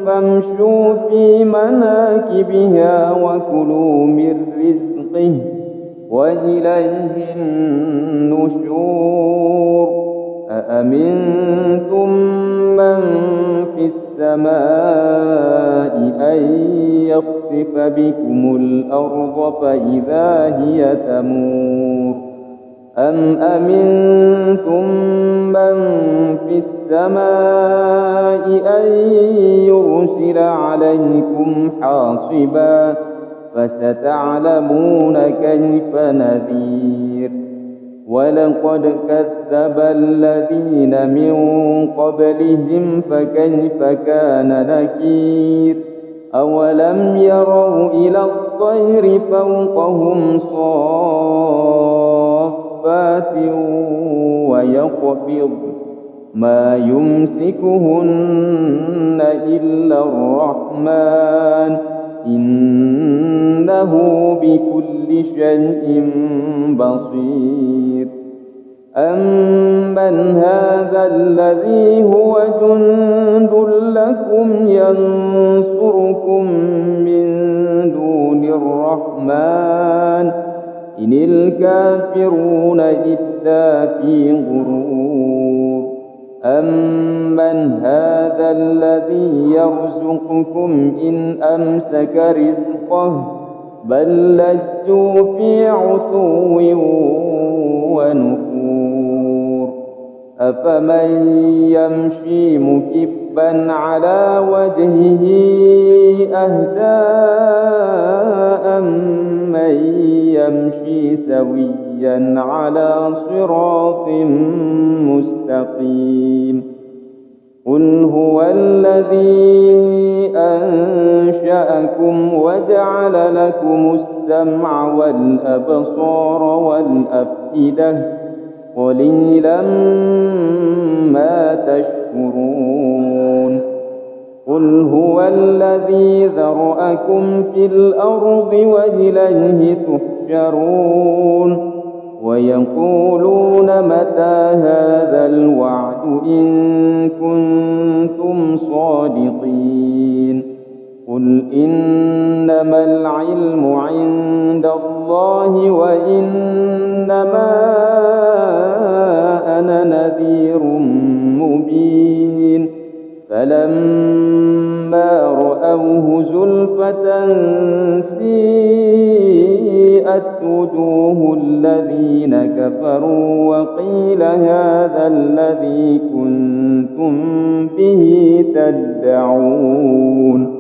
فامشوا في مناكبها وكلوا من رزقه وإليه النشور. أأمنتم من في السماء أن يخسف بكم الأرض فإذا هي تمور أم أمنتم من في السماء أن يرسل عليكم حاصبا فستعلمون كيف نذير. ولقد كذب الذين من قبلهم فكيف كان نكير. أولم يروا إلى الطير فوقهم صافات ويقبض ما يمسكهن إلا الرحمن إنه بكل شيء بصير أمن هذا الذي هو جند لكم ينصركم من دون الرحمن إن الكافرون إلا في غرور أمن هذا الذي يرزقكم إن أمسك رزقه بل لجوا في عتو ونفور أفمن يمشي مكبا على وجهه أهدى أمن يمشي سويا على صراط مستقيم قل هو الذي أنشأكم وجعل لكم السمع والأبصار والأفئدة قليلا ما تشكرون قل هو الذي ذرأكم في الأرض وإليه تحشرون ويقولون متى هذا الوعد إن كنتم صادقين قل إنما العلم عند الله وإنما أنا نذير مبين فلما رأوه زلفة سيئت وجوه الذين كفروا وقيل هذا الذي كنتم به تدعون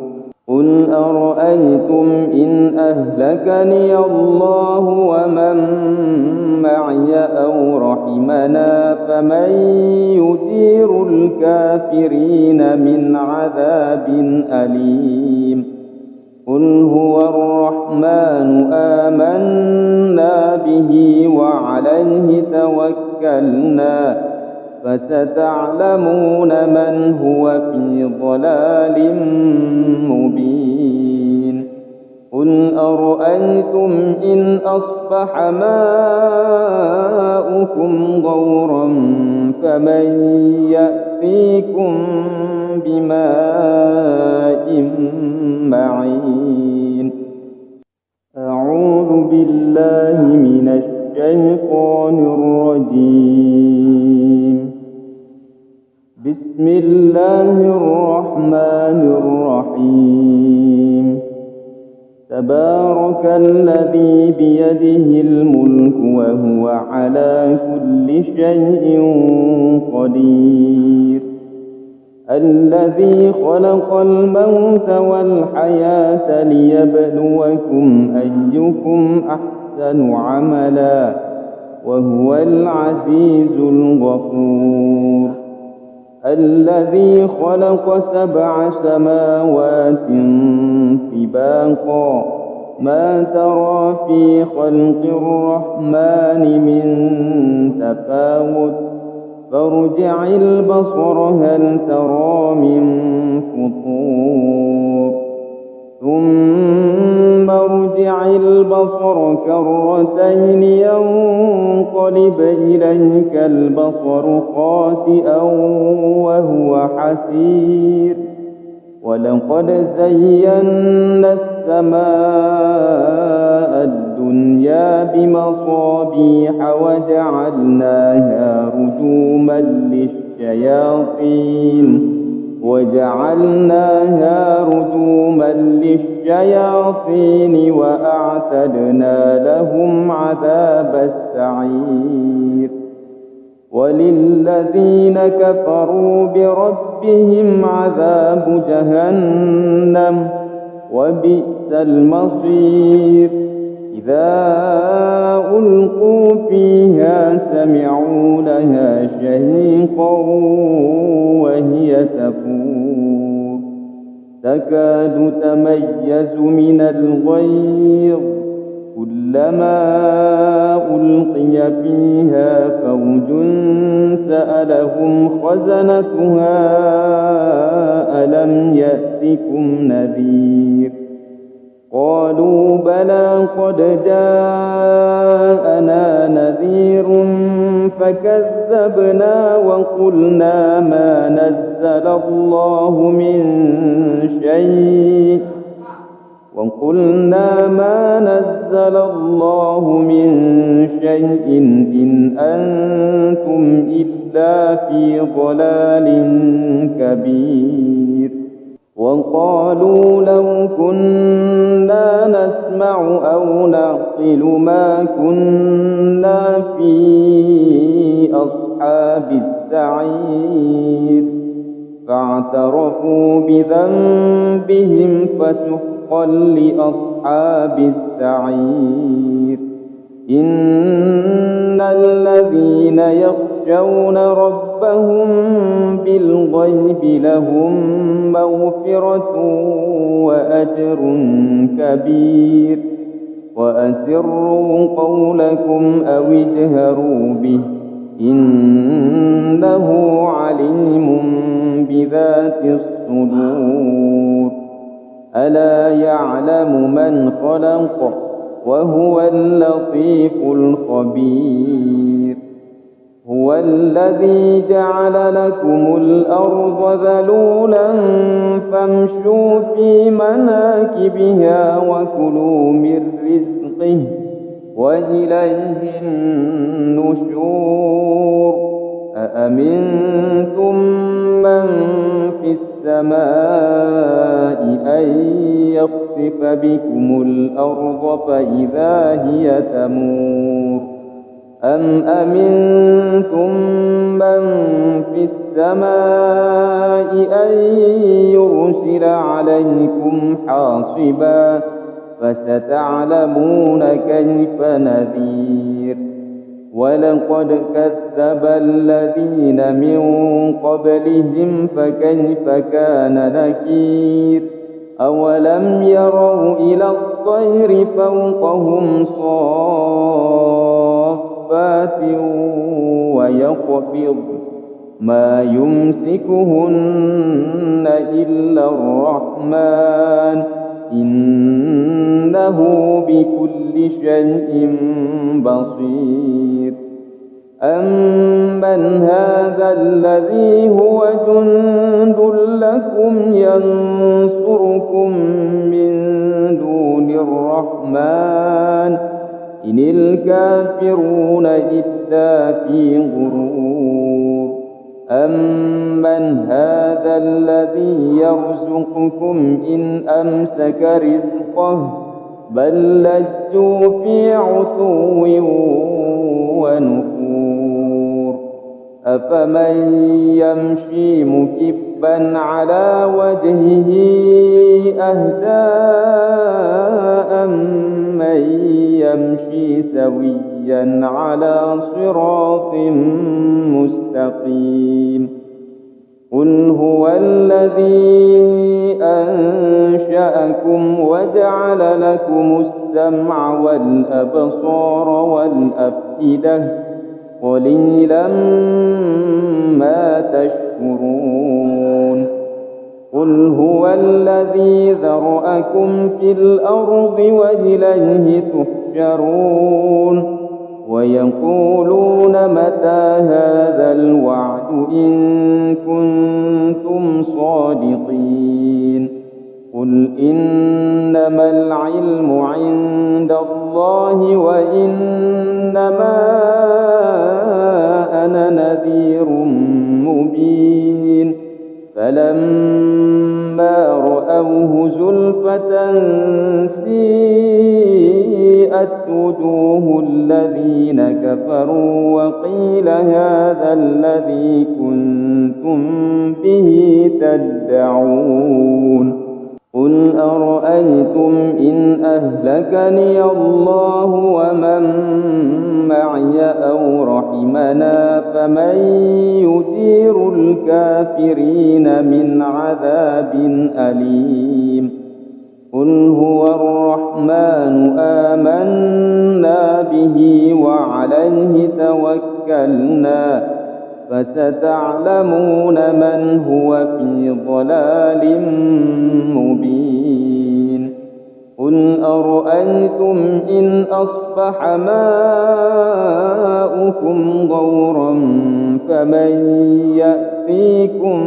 قل أرأيتم إن أهلكني الله ومن معي أو رحمنا فمن يجير الكافرين من عذاب أليم قل هو الرحمن آمنا به وعليه توكلنا فستعلمون من هو في ضلال مبين قل أرأيتم إن أصبح ماؤكم غورا فمن يأتيكم بماء معين أعوذ بالله من الشيطان الرجيم بسم الله الرحمن الرحيم تبارك الذي بيده الملك وهو على كل شيء قدير الذي خلق الموت والحياة ليبلوكم أيكم أحسن عملا وهو العزيز الغفور الذي خلق 7 سماوات طباقا ما ترى في خلق الرحمن من تفاوت فارجع البصر هل ترى من فطور ثم ارجع البصر كرتين ينقلب إليك البصر خاسئا وهو حسير ولقد زينا السماء الدنيا بمصابيح وجعلناها رجوما للشياطين وأعتدنا لهم عذاب السعير وللذين كفروا بربهم عذاب جهنم وبئس المصير إذا ألقوا فيها سمعوا لها شهيقا وهي تفور تكاد تميز من الغيظ كلما ألقي فيها فوج سألهم خزنتها ألم يأتكم نذير قالوا بلى قد جاءنا نذير فكذبنا وقلنا ما نزل الله من شيء إن أنتم إلا في ضلال كبير. وقالوا لو كنا نسمع أو نعقل ما كنا في أصحاب السعير فاعترفوا بذنبهم فسحقا لأصحاب السعير. إن الذين يخشون ربهم بالغيب لهم مغفرة وأجر كبير. وأسروا قولكم أو اجهروا به إنه عليم بذات الصدور. ألا يعلم من خلق وهو اللطيف الخبير. هو الذي جعل لكم الأرض ذلولا فامشوا في مناكبها وكلوا من رزقه وإليه النشور. أأمنتم من في السماء أن يخسف بكم الأرض فإذا هي تمور أم أمنتم من في السماء أن يرسل عليكم حاصبا فستعلمون كيف نذير. ولقد كذب الذين من قبلهم فكيف كان نكير. أولم يروا إلى الطير فوقهم صافات ويقبض ما يمسكهن إلا الرحمن إنه بكل شيء بصير. أمن هذا الذي هو جند لكم ينصركم من دون الرحمن إن الكافرون إلا في غرور. أمن هذا الذي يرزقكم إن أمسك رزقه بل لجوا في عتو ونفور. أفمن يمشي مكبا على وجهه أهدى أمن يمشي سويا على صراط مستقيم. قل هو الذي أنشأكم وجعل لكم السمع والأبصار والأفئدة قليلا ما تشكرون. قل هو الذي ذرأكم في الأرض وإليه تحشرون. ويقولون متى هذا الوعد إن كنتم صادقين. قل إنما العلم عند الله وإنما أنا نذير مبين. فلما رأوه زلفة سيئت وجوه الذين كفروا وقيل هذا الذي كنتم به تدعون. قل أرأيتم إن أهلكني الله ومن معي أو رحمنا فمن يجير الكافرين من عذاب أليم. قل هو الرحمن آمنا به وعليه توكلنا فستعلمون من هو في ضلال مبين. قل أرأيتم إن أصبح ماؤكم غورا فمن يأتيكم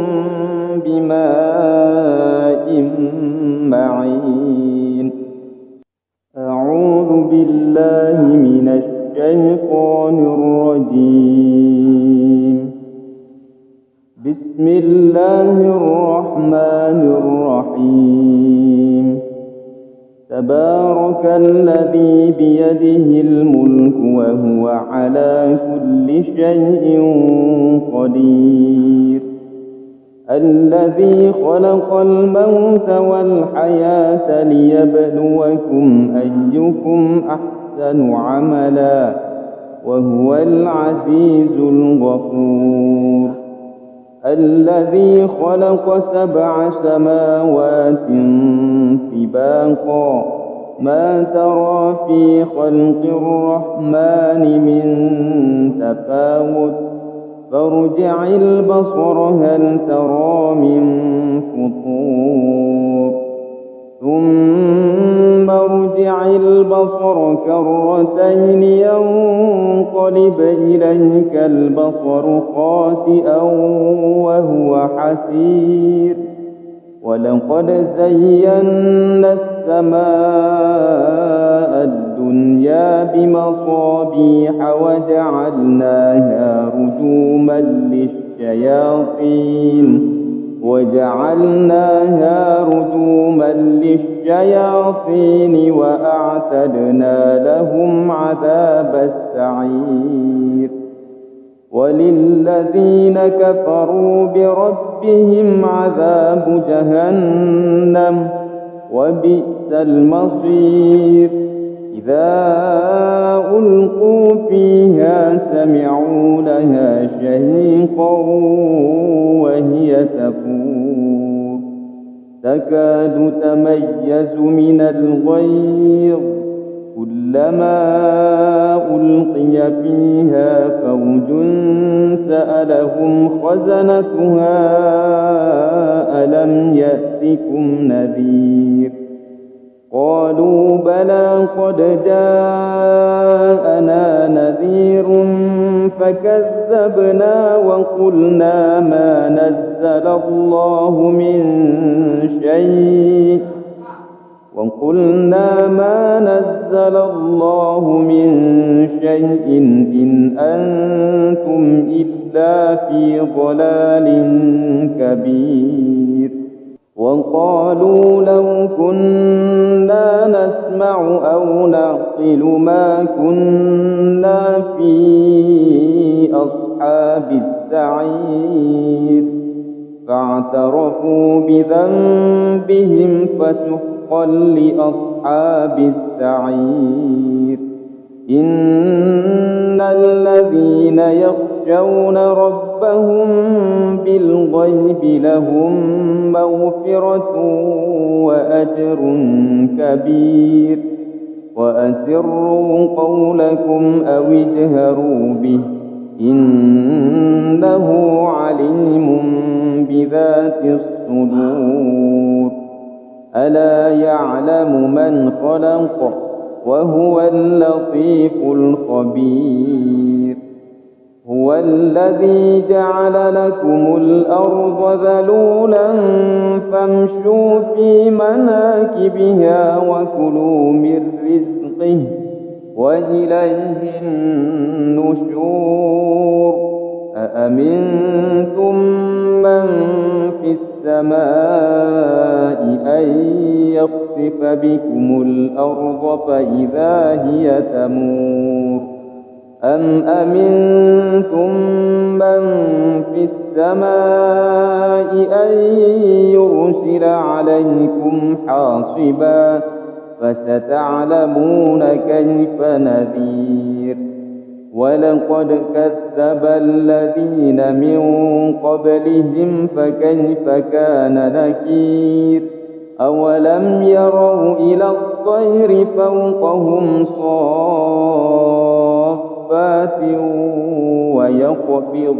بماء معين. أعوذ بالله من الشيطان الرجيم. بسم الله الرحمن الرحيم. تبارك الذي بيده الملك وهو على كل شيء قدير. الذي خلق الموت والحياة ليبلوكم أيكم أحسن عملا وهو العزيز الغفور. الذي خلق 7 سماوات طباقا ما ترى في خلق الرحمن من تفاوت فارجع البصر هل ترى من فطور ثم ارجع البصر كرتين ينقلب إليك البصر خاسئا وهو حسير. ولقد زينا السماء الدنيا بمصابيح وجعلناها رجوما للشياطين وأعتدنا لهم عذاب السعير. وللذين كفروا بربهم عذاب جهنم وبئس المصير. إذا ألقوا فيها سمعوا لها شهيقا وهي تفور تكاد تميز من الغيظ كلما ألقي فيها فوج سألهم خزنتها ألم يأتكم نذير قالوا بلى قد جاءنا نذير فكذبنا وقلنا ما نزل الله من شيء إن أنتم إلا في ضلال كبير. وقالوا لو كنا نسمع أو نعقل ما كنا في أصحاب السعير فاعترفوا بذنبهم فسحقا لأصحاب السعير. إن الذين يخشون ربهم بالغيب لهم مغفرة وأجر كبير. وأسروا قولكم أو اجهروا به إنه عليم بذات الصدور. ألا يعلم من خلق وهو اللطيف الخبير. هو الذي جعل لكم الأرض ذلولا فامشوا في مناكبها وكلوا من رزقه وإليه النشور. أأمنتم من في السماء أن يخسف بكم الأرض فإذا هي تمور أم أمنتم من في السماء أن يرسل عليكم حاصبا فستعلمون كيف نذير. ولقد كذب الذين من قبلهم فكيف كان نكير. أولم يروا إلى الطير فوقهم صافات ويقبض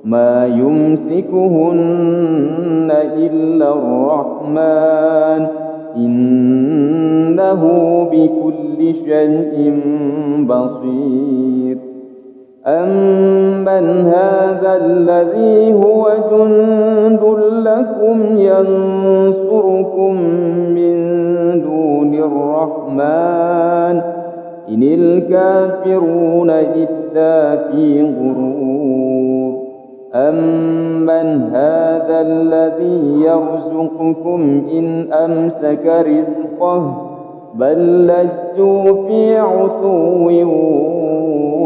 ما يمسكهن إلا الرحمن إنه بكل شيء بصير أمن هذا الذي هو جند لكم ينصركم من دون الرحمن إن الكافرون إلا في غرور أمن هذا الذي يرزقكم إن أمسك رزقه بل لجوا في عتو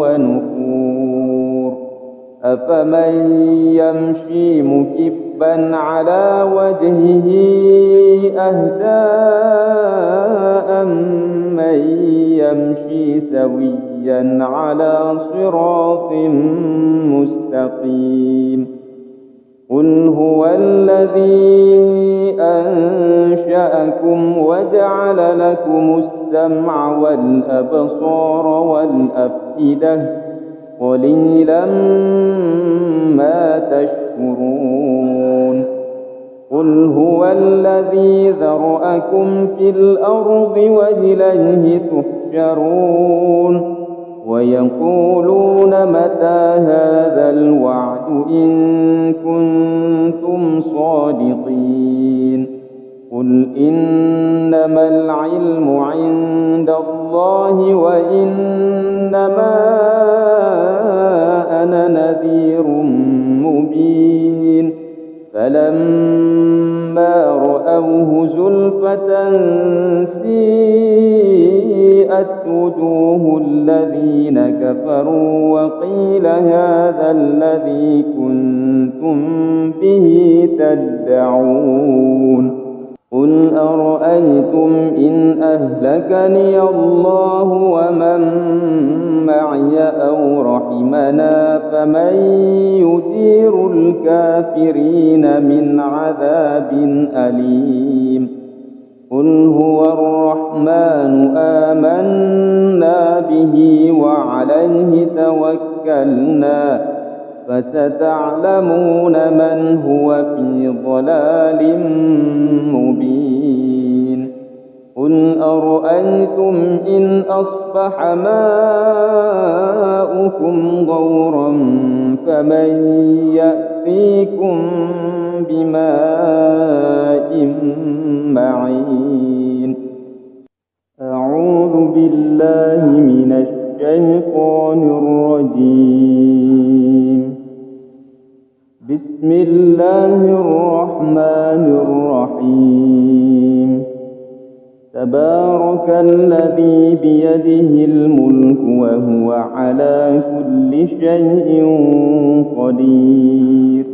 ونفور أفمن يمشي مكبا على وجهه أهدى أمن يمشي سويا على صراط مستقيم قل هو الذي أنشأكم وجعل لكم السمع والأبصار والأفئدة قليلا ما تشكرون قل هو الذي ذرأكم في الأرض وإليه تحشرون ويقولون متى هذا الوعد إن كنتم صادقين قل إنما العلم عند الله وإنما أنا نذير مبين فلما رأوه زلفة سيئت وجوه الذين كفروا وقيل هذا الذي كنتم به تدعون قل أرأيتم إن أهلكني الله ومن معي أو رحمنا فمن يجير الكافرين من عذاب أليم قل هو الرحمن آمنا به وعليه توكلنا فستعلمون من هو في ضلال مبين قل أرأيتم إن أصبح ماؤكم غورا فمن يأتيكم بماء معين أعوذ بالله من الشيطان الرجيم بسم الله الرحمن الرحيم تبارك الذي بيده الملك وهو على كل شيء قدير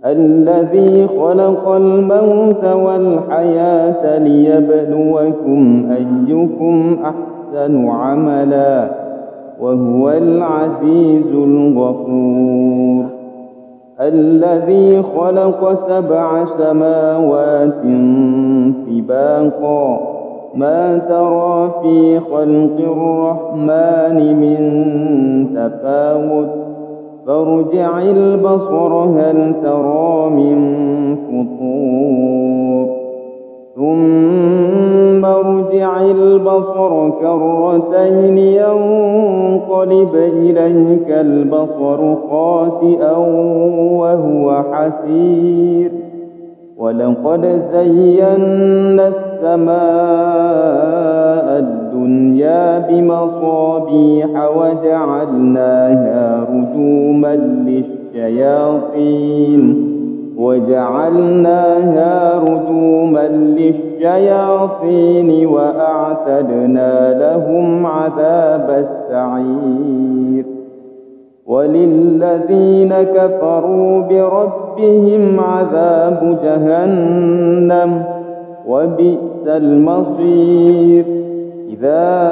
الذي خلق الموت والحياة ليبلوكم أيكم أحسن عملا وهو العزيز الغفور الذي خلق 7 سماوات طباقا ما ترى في خلق الرحمن من تفاوت فارجع البصر هل ترى من فطور ثم ارجع البصر كرتين ينقلب إليك البصر خاسئا وهو حسير ولقد زينا السماء الدنيا بمصابيح وجعلناها رجوما للشياطين وأعتدنا لهم عذاب السعير وللذين كفروا بربهم عذاب جهنم وبئس المصير إذا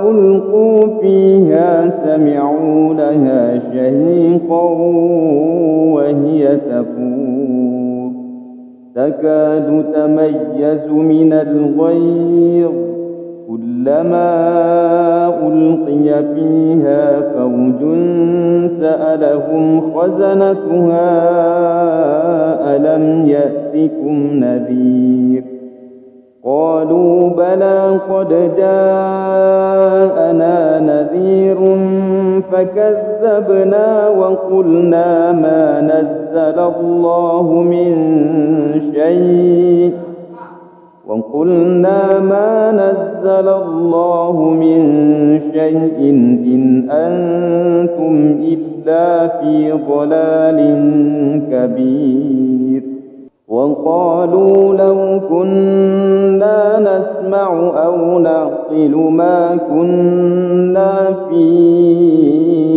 ألقوا فيها سمعوا لها شهيقا وهي تفور تكاد تميز من الغيظ كلما ألقي فيها فوج سألهم خزنتها ألم يأتكم نذير قالوا بلى قد جاءنا نذير فكذبنا وقلنا ما نزل الله من شيء إن أنتم إلا في ضلال كبير. وقالوا لو كنا نسمع أو نعقل ما كنا في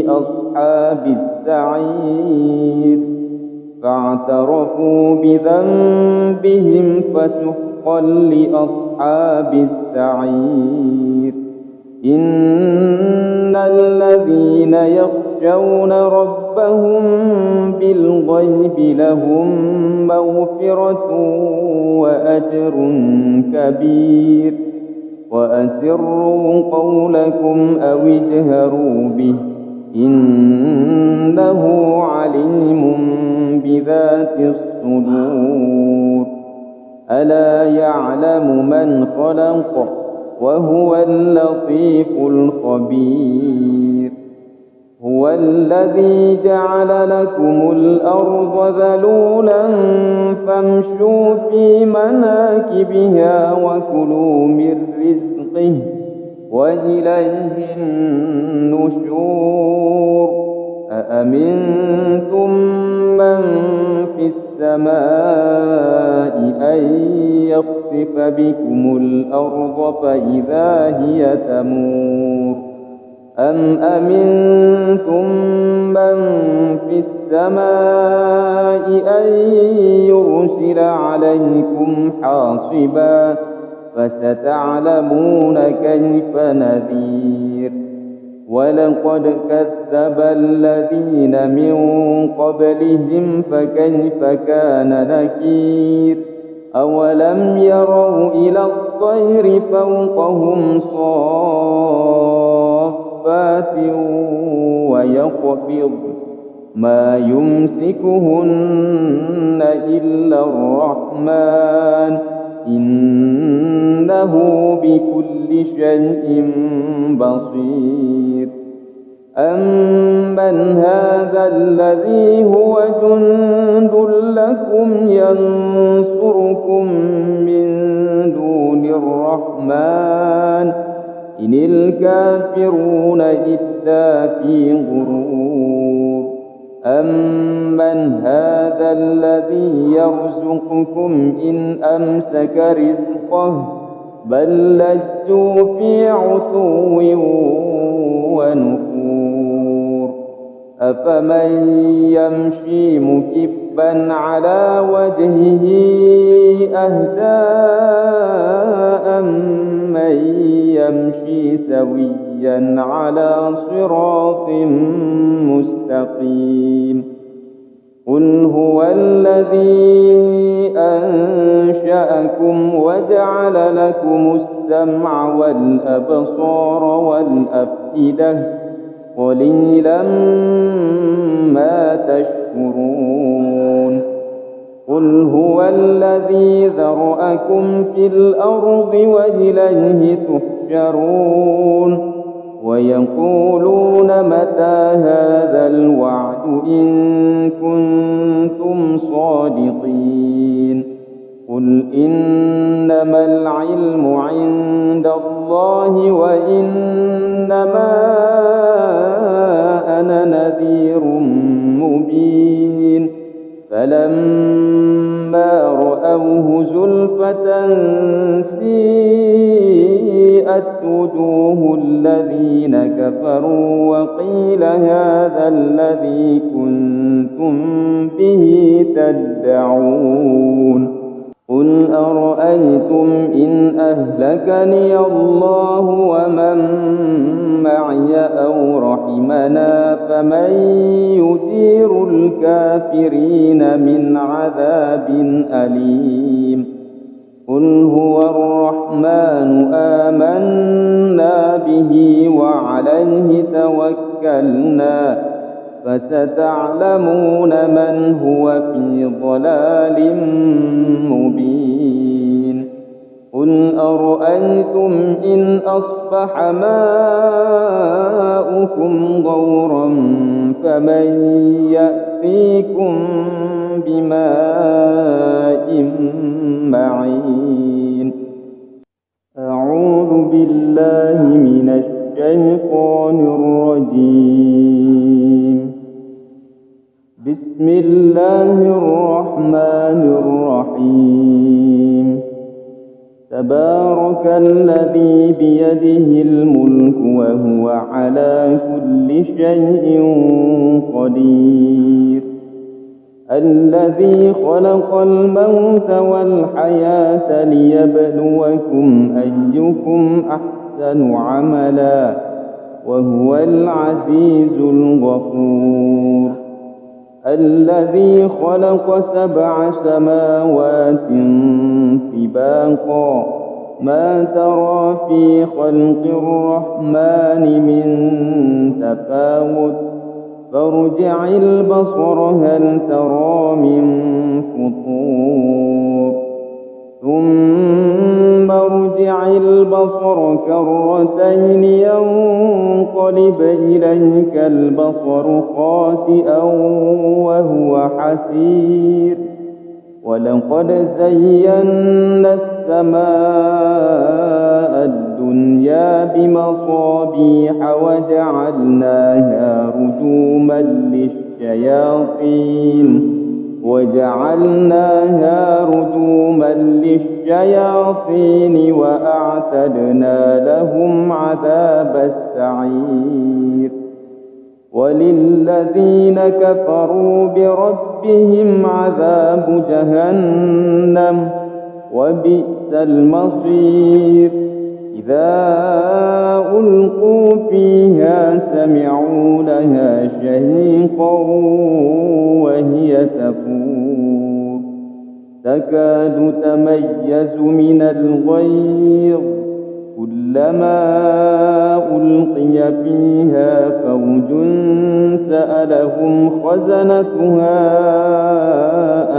أصحاب السعير فاعترفوا بذنبهم فسحقا لأصحاب السعير. إن الذين يخشون ربهم بالغيب لهم مغفرة وأجر كبير. وأسروا قولكم أو اجهروا به إنه عليم بذات الصدور. ألا يعلم من خلق وهو اللطيف الخبير. هو الذي جعل لكم الأرض ذلولا فامشوا في مناكبها وكلوا من رزقه وإليه النشور. أأمنتم من في السماء أن يخسف بكم الأرض فإذا هي تمور أم أمنتم من في السماء أن يرسل عليكم حاصبا فستعلمون كيف نذير. ولقد كذب الذين من قبلهم فكيف كان نكير. أولم يروا إلى الطير فوقهم صافات ويقبض ما يمسكهن إلا الرحمن إنه بكل شيء بصير. أمن هذا الذي هو جند لكم ينصركم من دون الرحمن إن الكافرون إلا في غرور. أمن هذا الذي يرزقكم إن أمسك رزقه بل لجوا في عتو ونفور. أفمن يمشي مكبا على وجهه أهدى أمن يمشي سويا على صراط مستقيم. قل هو الذي أنشأكم وجعل لكم السمع والأبصار والأفئدة قليلا ما تشكرون. قل هو الذي ذرأكم في الأرض وإليه تحشرون. ويقولون متى هذا الوعد إن كنتم صادقين. قل إنما العلم عند الله وإنما أنا نذير مبين. فلما رأوه زلفة سيئت وجوه الذين كفروا وقيل هذا الذي كنتم به تدعون. قل أرأيتم إن أهلكني الله ومن معي أو رحمنا فمن يجير الكافرين من عذاب أليم. قل هو الرحمن آمنا به وعليه توكلنا فستعلمون من هو في ضلال مبين. قل أرأيتم إن أصبح ماؤكم غورا فمن يأتيكم بماء معين. أعوذ بالله من الشيطان الرجيم. بسم الله الرحمن الرحيم. تبارك الذي بيده الملك وهو على كل شيء قدير. الذي خلق الموت والحياة ليبلوكم أيكم أحسن عملا وهو العزيز الغفور. الذي خلق 7 سماوات طباقا ما ترى في خلق الرحمن من تفاوت فارجع البصر هل ترى من فطور ثم ارجع البصر كرتين ينقلب إليك البصر خاسئا وهو حسير. ولقد زينا السماء الدنيا بمصابيح وجعلناها رجوما للشياطين وأعتدنا لهم عذاب السعير. وللذين كفروا بربهم عذاب جهنم وبئس المصير. إذا ألقوا فيها سمعوا لها شهيقا وهي تفور تكاد تميز من الغيظ كلما ألقي فيها فوج سألهم خزنتها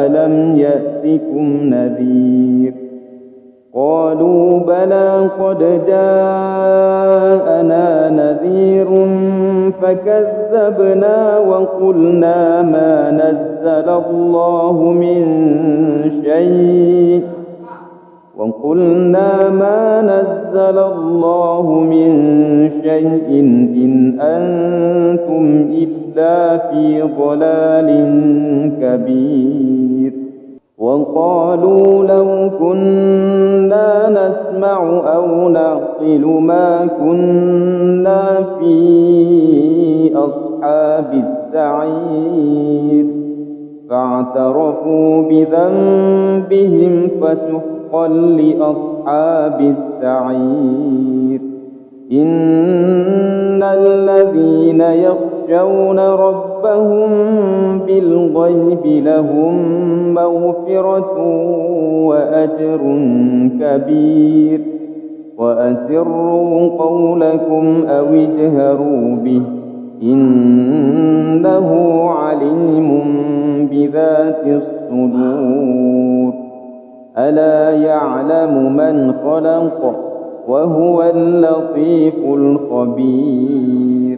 ألم يأتكم نذير قالوا بلى قد جاءنا نذير فكذبنا وقلنا ما نزل الله من شيء إن أنتم إلا في ضلال كبير. وقالوا لو كنا نسمع أو نعقل ما كنا في أصحاب السعير فاعترفوا بذنبهم فسحقا لأصحاب السعير. إن الذين يخشون ربهم بالغيب لهم مغفرة وأجر كبير. وأسروا قولكم أو اجهروا به إنه عليم بذات الصدور. ألا يعلم من خلق وهو اللطيف الخبير.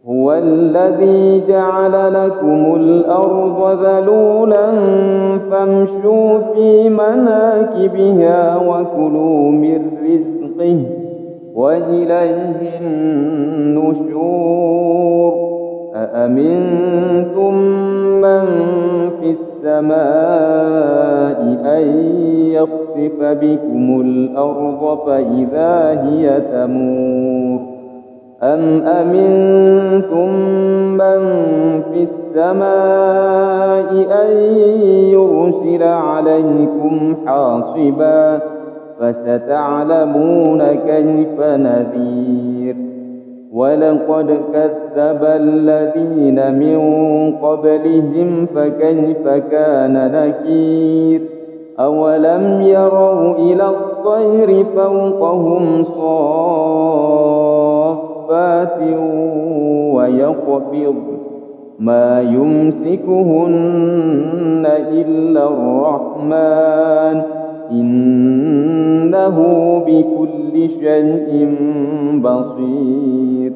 هو الذي جعل لكم الأرض ذلولا فامشوا في مناكبها وكلوا من رزقه وإليه النشور. أأمنتم من في السماء أن يخسف بكم الأرض فإذا هي تمور أم أمنتم من في السماء أن يرسل عليكم حاصبا فستعلمون كيف نذير. ولقد كذب الذين من قبلهم فكيف كان نكير. أولم يروا إلى الطير فوقهم صافات ويقبض ما يمسكهن إلا الرحمن إنه بكل شيء بصير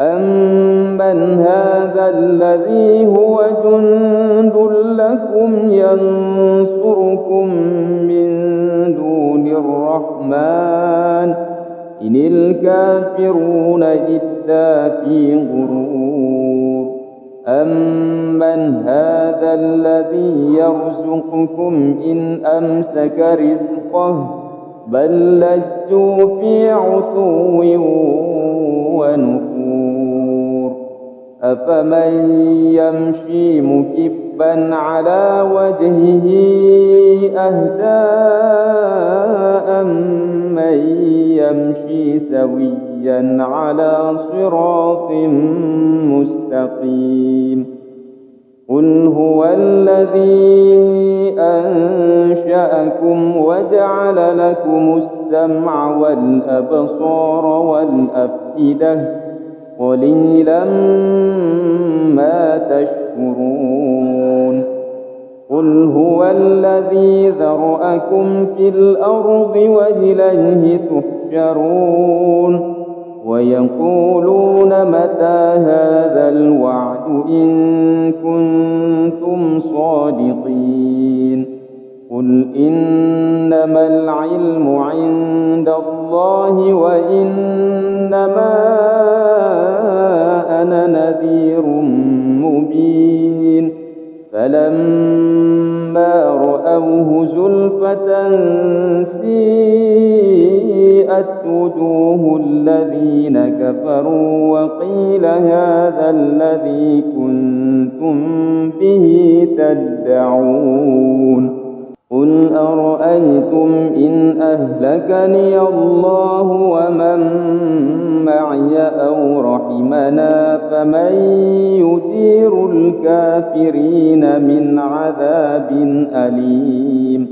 أمن هذا الذي هو جند لكم ينصركم من دون الرحمن إن الكافرون إلا في غرور أمن هذا الذي يرزقكم إن أمسك رزقه بل لجوا في عتو ونفور أفمن يمشي مكبا على وجهه أهدى أمن يمشي سويا على صراط مستقيم قل هو الذي أنشأكم وجعل لكم السمع والأبصار والأفئدة قليلا ما تشكرون قل هو الذي ذرأكم في الأرض وإليه تحشرون ويقولون متى هذا الوعد إن كنتم صادقين قل إنما العلم عند الله وإنما أنا نذير مبين فلما رأوه زلفة سيئت وجوه الذين كفروا وقيل هذا الذي كنتم به تدعون قل أرأيتم إن أهلكني الله ومن معي أو رحمنا فمن يجير الكافرين من عذاب أليم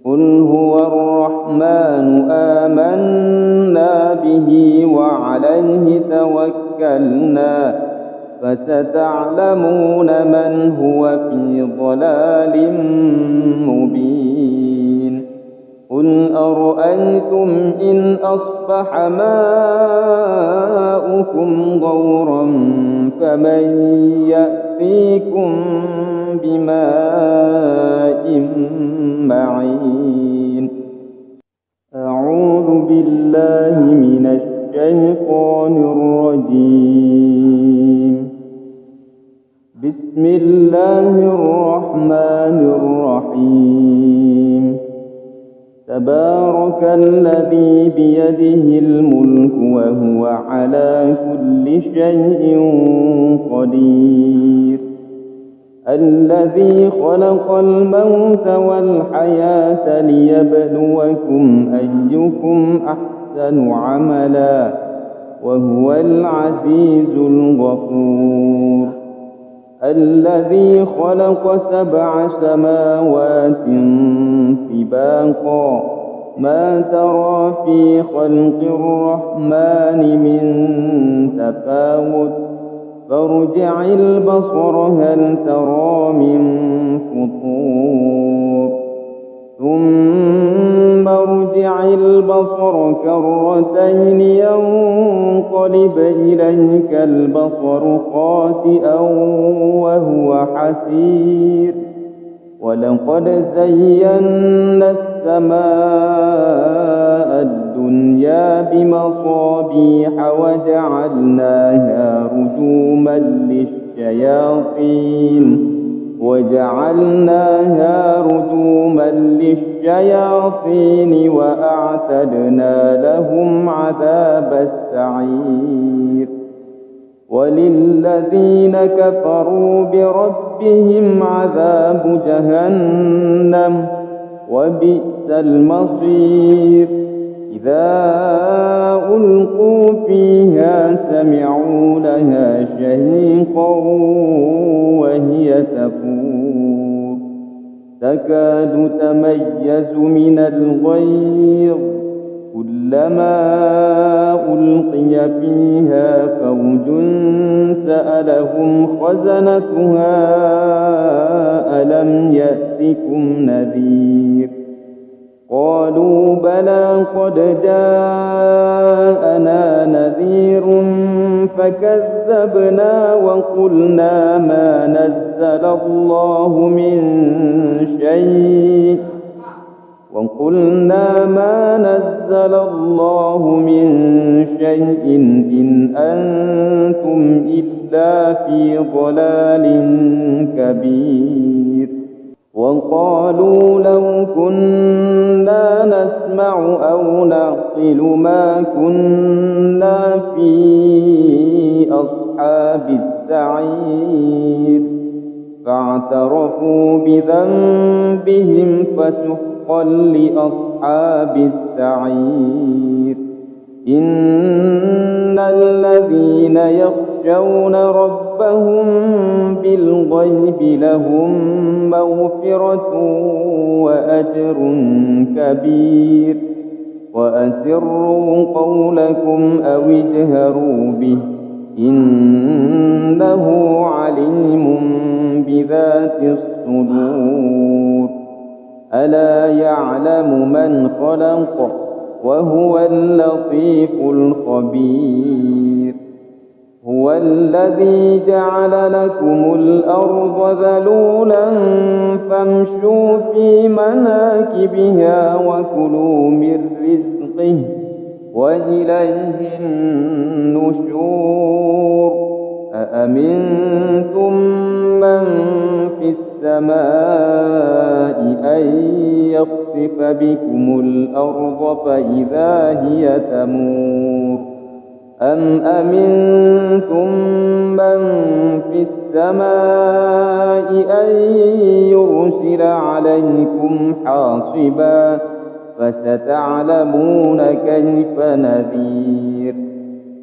قل هو الرحمن آمنا به وعليه توكلنا فستعلمون من هو في ضلال مبين قل أرأيتم إن أصبح ماؤكم غورا فمن يأتيكم بماء معين أعوذ بالله من الشيطان الرجيم بسم الله الرحمن الرحيم تبارك الذي بيده الملك وهو على كل شيء قدير الذي خلق الموت والحياة ليبلوكم أيكم أحسن عملا وهو العزيز الغفور الذي خلق 7 سماوات طباقا ما ترى في خلق الرحمن من تفاوت فارجع البصر هل ترى من فطور ثم ارجع البصر كرتين ينقلب إليك البصر خاسئا وهو حسير ولقد زينا السماء الدنيا بمصابيح وجعلناها رجوما للشياطين وأعتدنا لهم عذاب السعير وللذين كفروا بربهم عذاب جهنم وبئس المصير إذا ألقوا فيها سمعوا لها شهيقا وهي تفور تكاد تميز من الغيظ كلما ألقي فيها فوج سألهم خزنتها ألم يأتكم نذير قالوا بلى قد جاءنا نذير فكذبنا وقلنا ما نزل الله من شيء إن أنتم إلا في ضلال كبير. وقالوا لو كنا نسمع أو نعقل ما كنا في أصحاب السعير فاعترفوا بذنبهم فسحقا لأصحاب السعير. إن الذين يخشون ربهم بالغيب لهم مغفرة وأجر كبير. وأسروا قولكم أو اجهروا به إنه عليم بذات الصدور. ألا يعلم من خلق وهو اللطيف الخبير. هو الذي جعل لكم الأرض ذلولا فامشوا في مناكبها وكلوا من رزقه وإليه النشور. أأمنتم من في السماء أن يخسف بكم الأرض فإذا هي تمور أم أمنتم من في السماء أن يرسل عليكم حاصبا فستعلمون كيف نذير.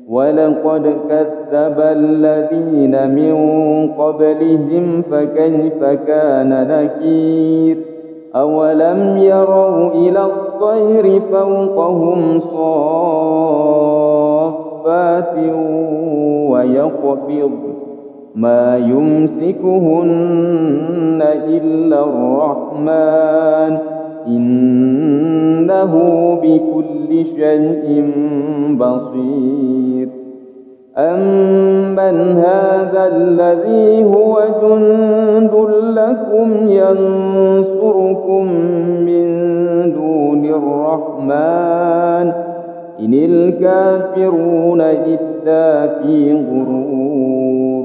ولقد كذب الذين من قبلهم فكيف كان نكير. أولم يروا إلى الطير فوقهم صافات ويقبض ما يمسكهن إلا الرحمن إنه بكل شيء بصير. أمن هذا الذي هو جند لكم ينصركم من دون الرحمن إن الكافرون إلا في غرور.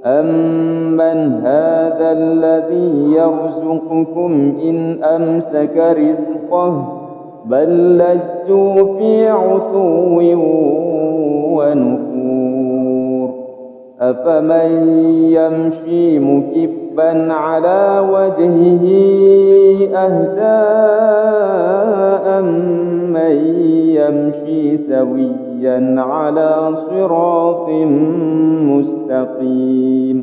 أمن هذا الذي يرزقكم إن أمسك رزقه بل لجوا في عتو ونفور. أفمن يمشي مكبا على وجهه أهدى أمن يمشي سويا على صراط مستقيم.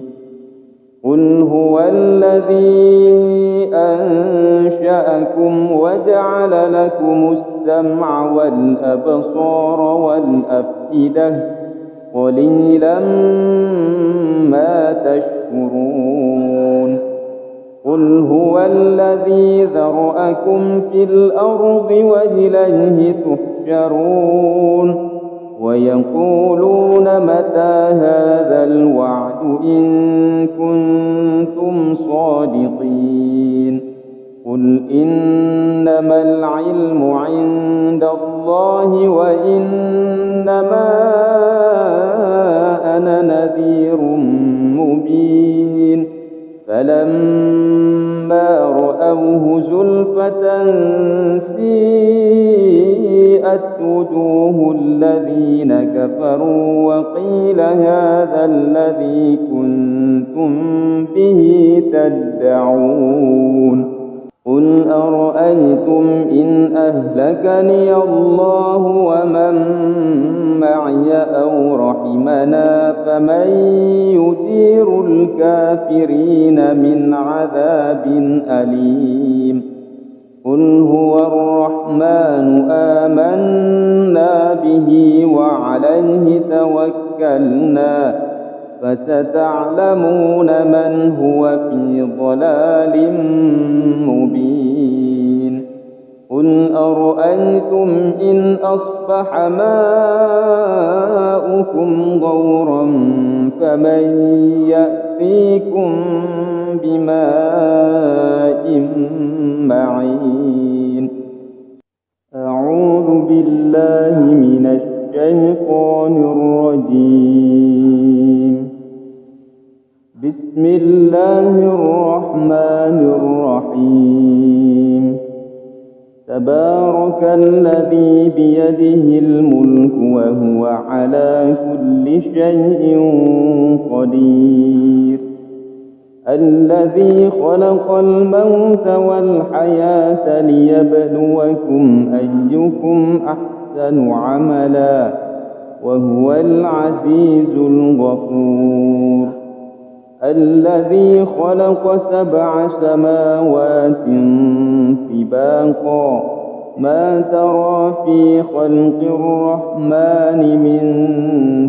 قل هو الذي أنشأكم وجعل لكم السمع والأبصار والأفئدة قليلا ما تشكرون. قل هو الذي ذرأكم في الأرض وإليه تحشرون. ويقولون متى هذا الوعد إن كنتم صادقين. قل إنما العلم عند الله وإنما أنا نذير مبين. فلما رأوه زلفة سيئت وجوه الذين كفروا وقيل هذا الذي كنتم به تدعون. قل أرأيتم إن أهلكني الله ومن معي أو رحمنا فمن يجير الكافرين من عذاب أليم. قل هو الرحمن آمنا به وعليه توكلنا فستعلمون من هو في ضلال مبين. قل أرأيتم إن أصبح ماؤكم غورا فمن يأتيكم بماء معين. أعوذ بالله من الشيطان الرجيم. بسم الله الرحمن الرحيم. تبارك الذي بيده الملك وهو على كل شيء قدير. الذي خلق الموت والحياة ليبلوكم أيكم أحسن عملا وهو العزيز الغفور. الذي خلق 7 سماوات طباقا ما ترى في خلق الرحمن من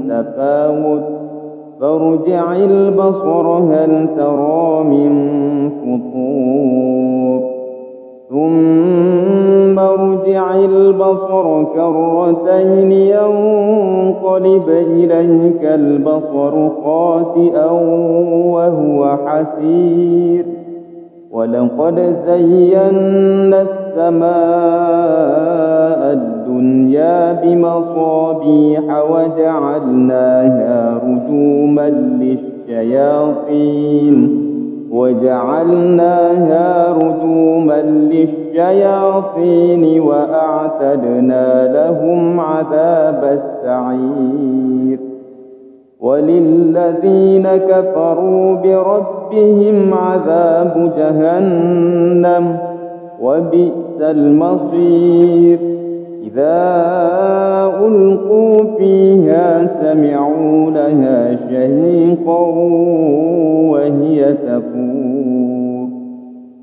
تفاوت فارجع البصر هل ترى من فطور ثم ارجع البصر كرتين ينقلب إليك البصر خاسئا وهو حسير. ولقد زينا السماء الدنيا بمصابيح وجعلناها رجوما للشياطين وأعتدنا لهم عذاب السعير. وللذين كفروا بربهم عذاب جهنم وبئس المصير. إذا ألقوا فيها سمعوا لها شهيقا وهي تفور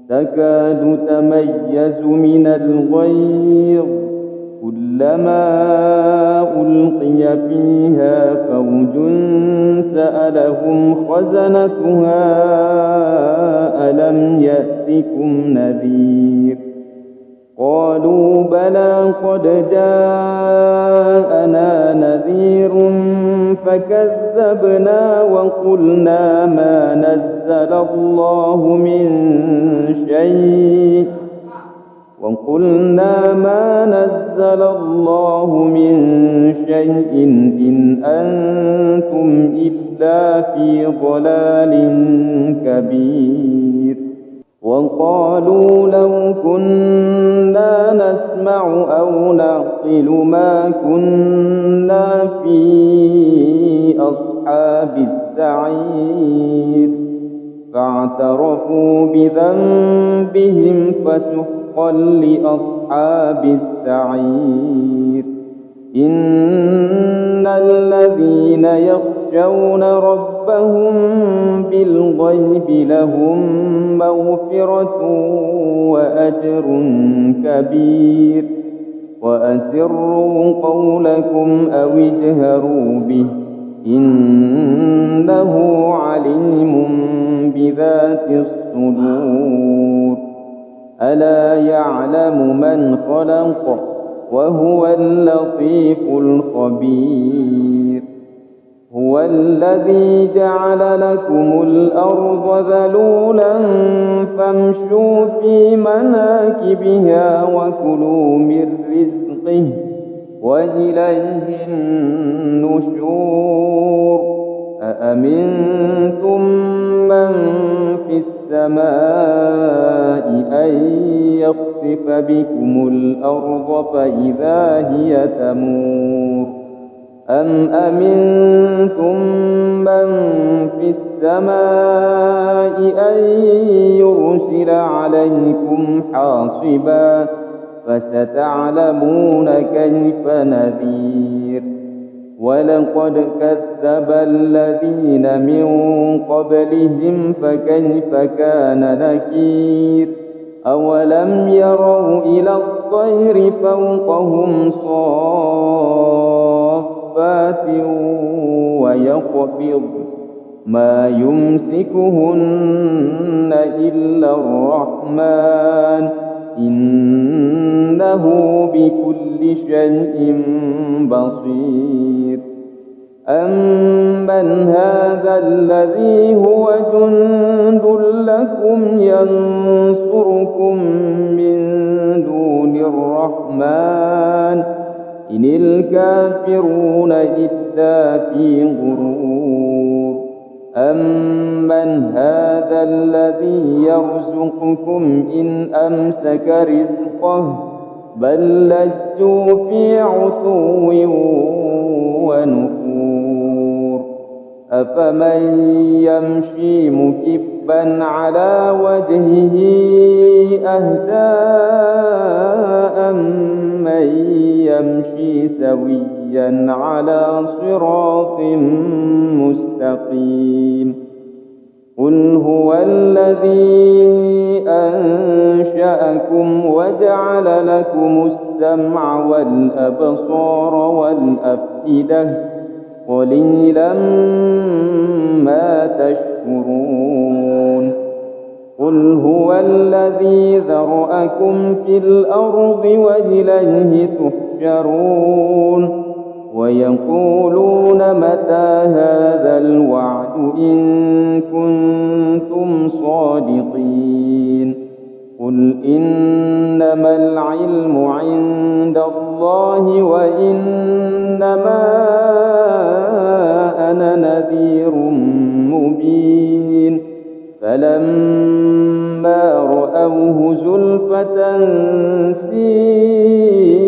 تكاد تميز من الغيظ كلما ألقي فيها فوج سألهم خزنتها ألم يأتكم نذير قالوا بلى قد جاءنا نذير فكذبنا وقلنا ما نزل الله من شيء إن أنتم إلا في ضلال كبير. وقالوا لو كنا نسمع أو نعقل ما كنا في أصحاب السعير فاعترفوا بذنبهم فسحقا لأصحاب السعير. إن الذين يخشون ربهم بالغيب لهم مغفرة وأجر كبير. وأسروا قولكم أو اجهروا به إنه عليم بذات الصدور. ألا يعلم من خلق وهو اللطيف الخبير. هو الذي جعل لكم الأرض ذلولا فامشوا في مناكبها وكلوا من رزقه وإليه النشور. أأمنتم من في السماء أن يخسف بكم الأرض فإذا هي تمور أم أمنتم من في السماء أن يرسل عليكم حاصبا فستعلمون كيف نذير. ولقد كذب الذين من قبلهم فكيف كان نكير. أولم يروا إلى الطير فوقهم صافات ويقبض ما يمسكهن إلا الرحمن إنه بكل شيء بصير. أمن هذا الذي هو جند لكم ينصركم من دون الرحمن إن الكافرون إلا في غرور. أمن هذا الذي يرزقكم إن أمسك رزقه بل لجوا في عتو ونفور. أفمن يمشي مكبا على وجهه أهدى أمن يمشي سويا على صراط مستقيم. قل هو الذي أنشأكم وجعل لكم السمع والأبصار والأفئدة قليلا ما تشكرون. قل هو الذي ذرأكم في الأرض وإليه تحشرون. ويقولون متى هذا الوعد إن كنتم صادقين. قل إنما العلم عند الله وإنما أنا نذير مبين. فلما رأوه زلفة سيئت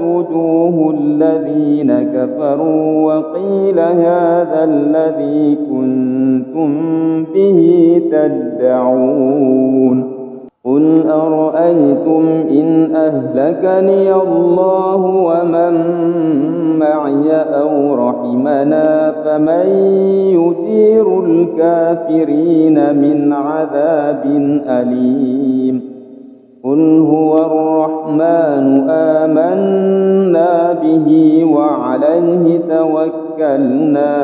وجوه الذين كفروا وقيل هذا الذي كنتم به تدعون. قل أرأيتم إن أهلكني الله ومن معي أو رحمنا فمن يجير الكافرين من عذاب أليم. قل هو الرحمن آمنا به وعليه توكلنا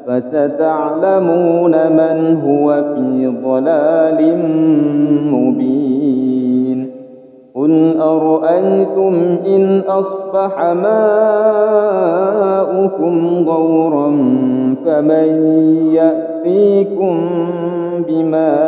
فستعلمون من هو في ضلال مبين. قل أرأيتم إن أصبح ماؤكم غورا فمن يأتيكم بماء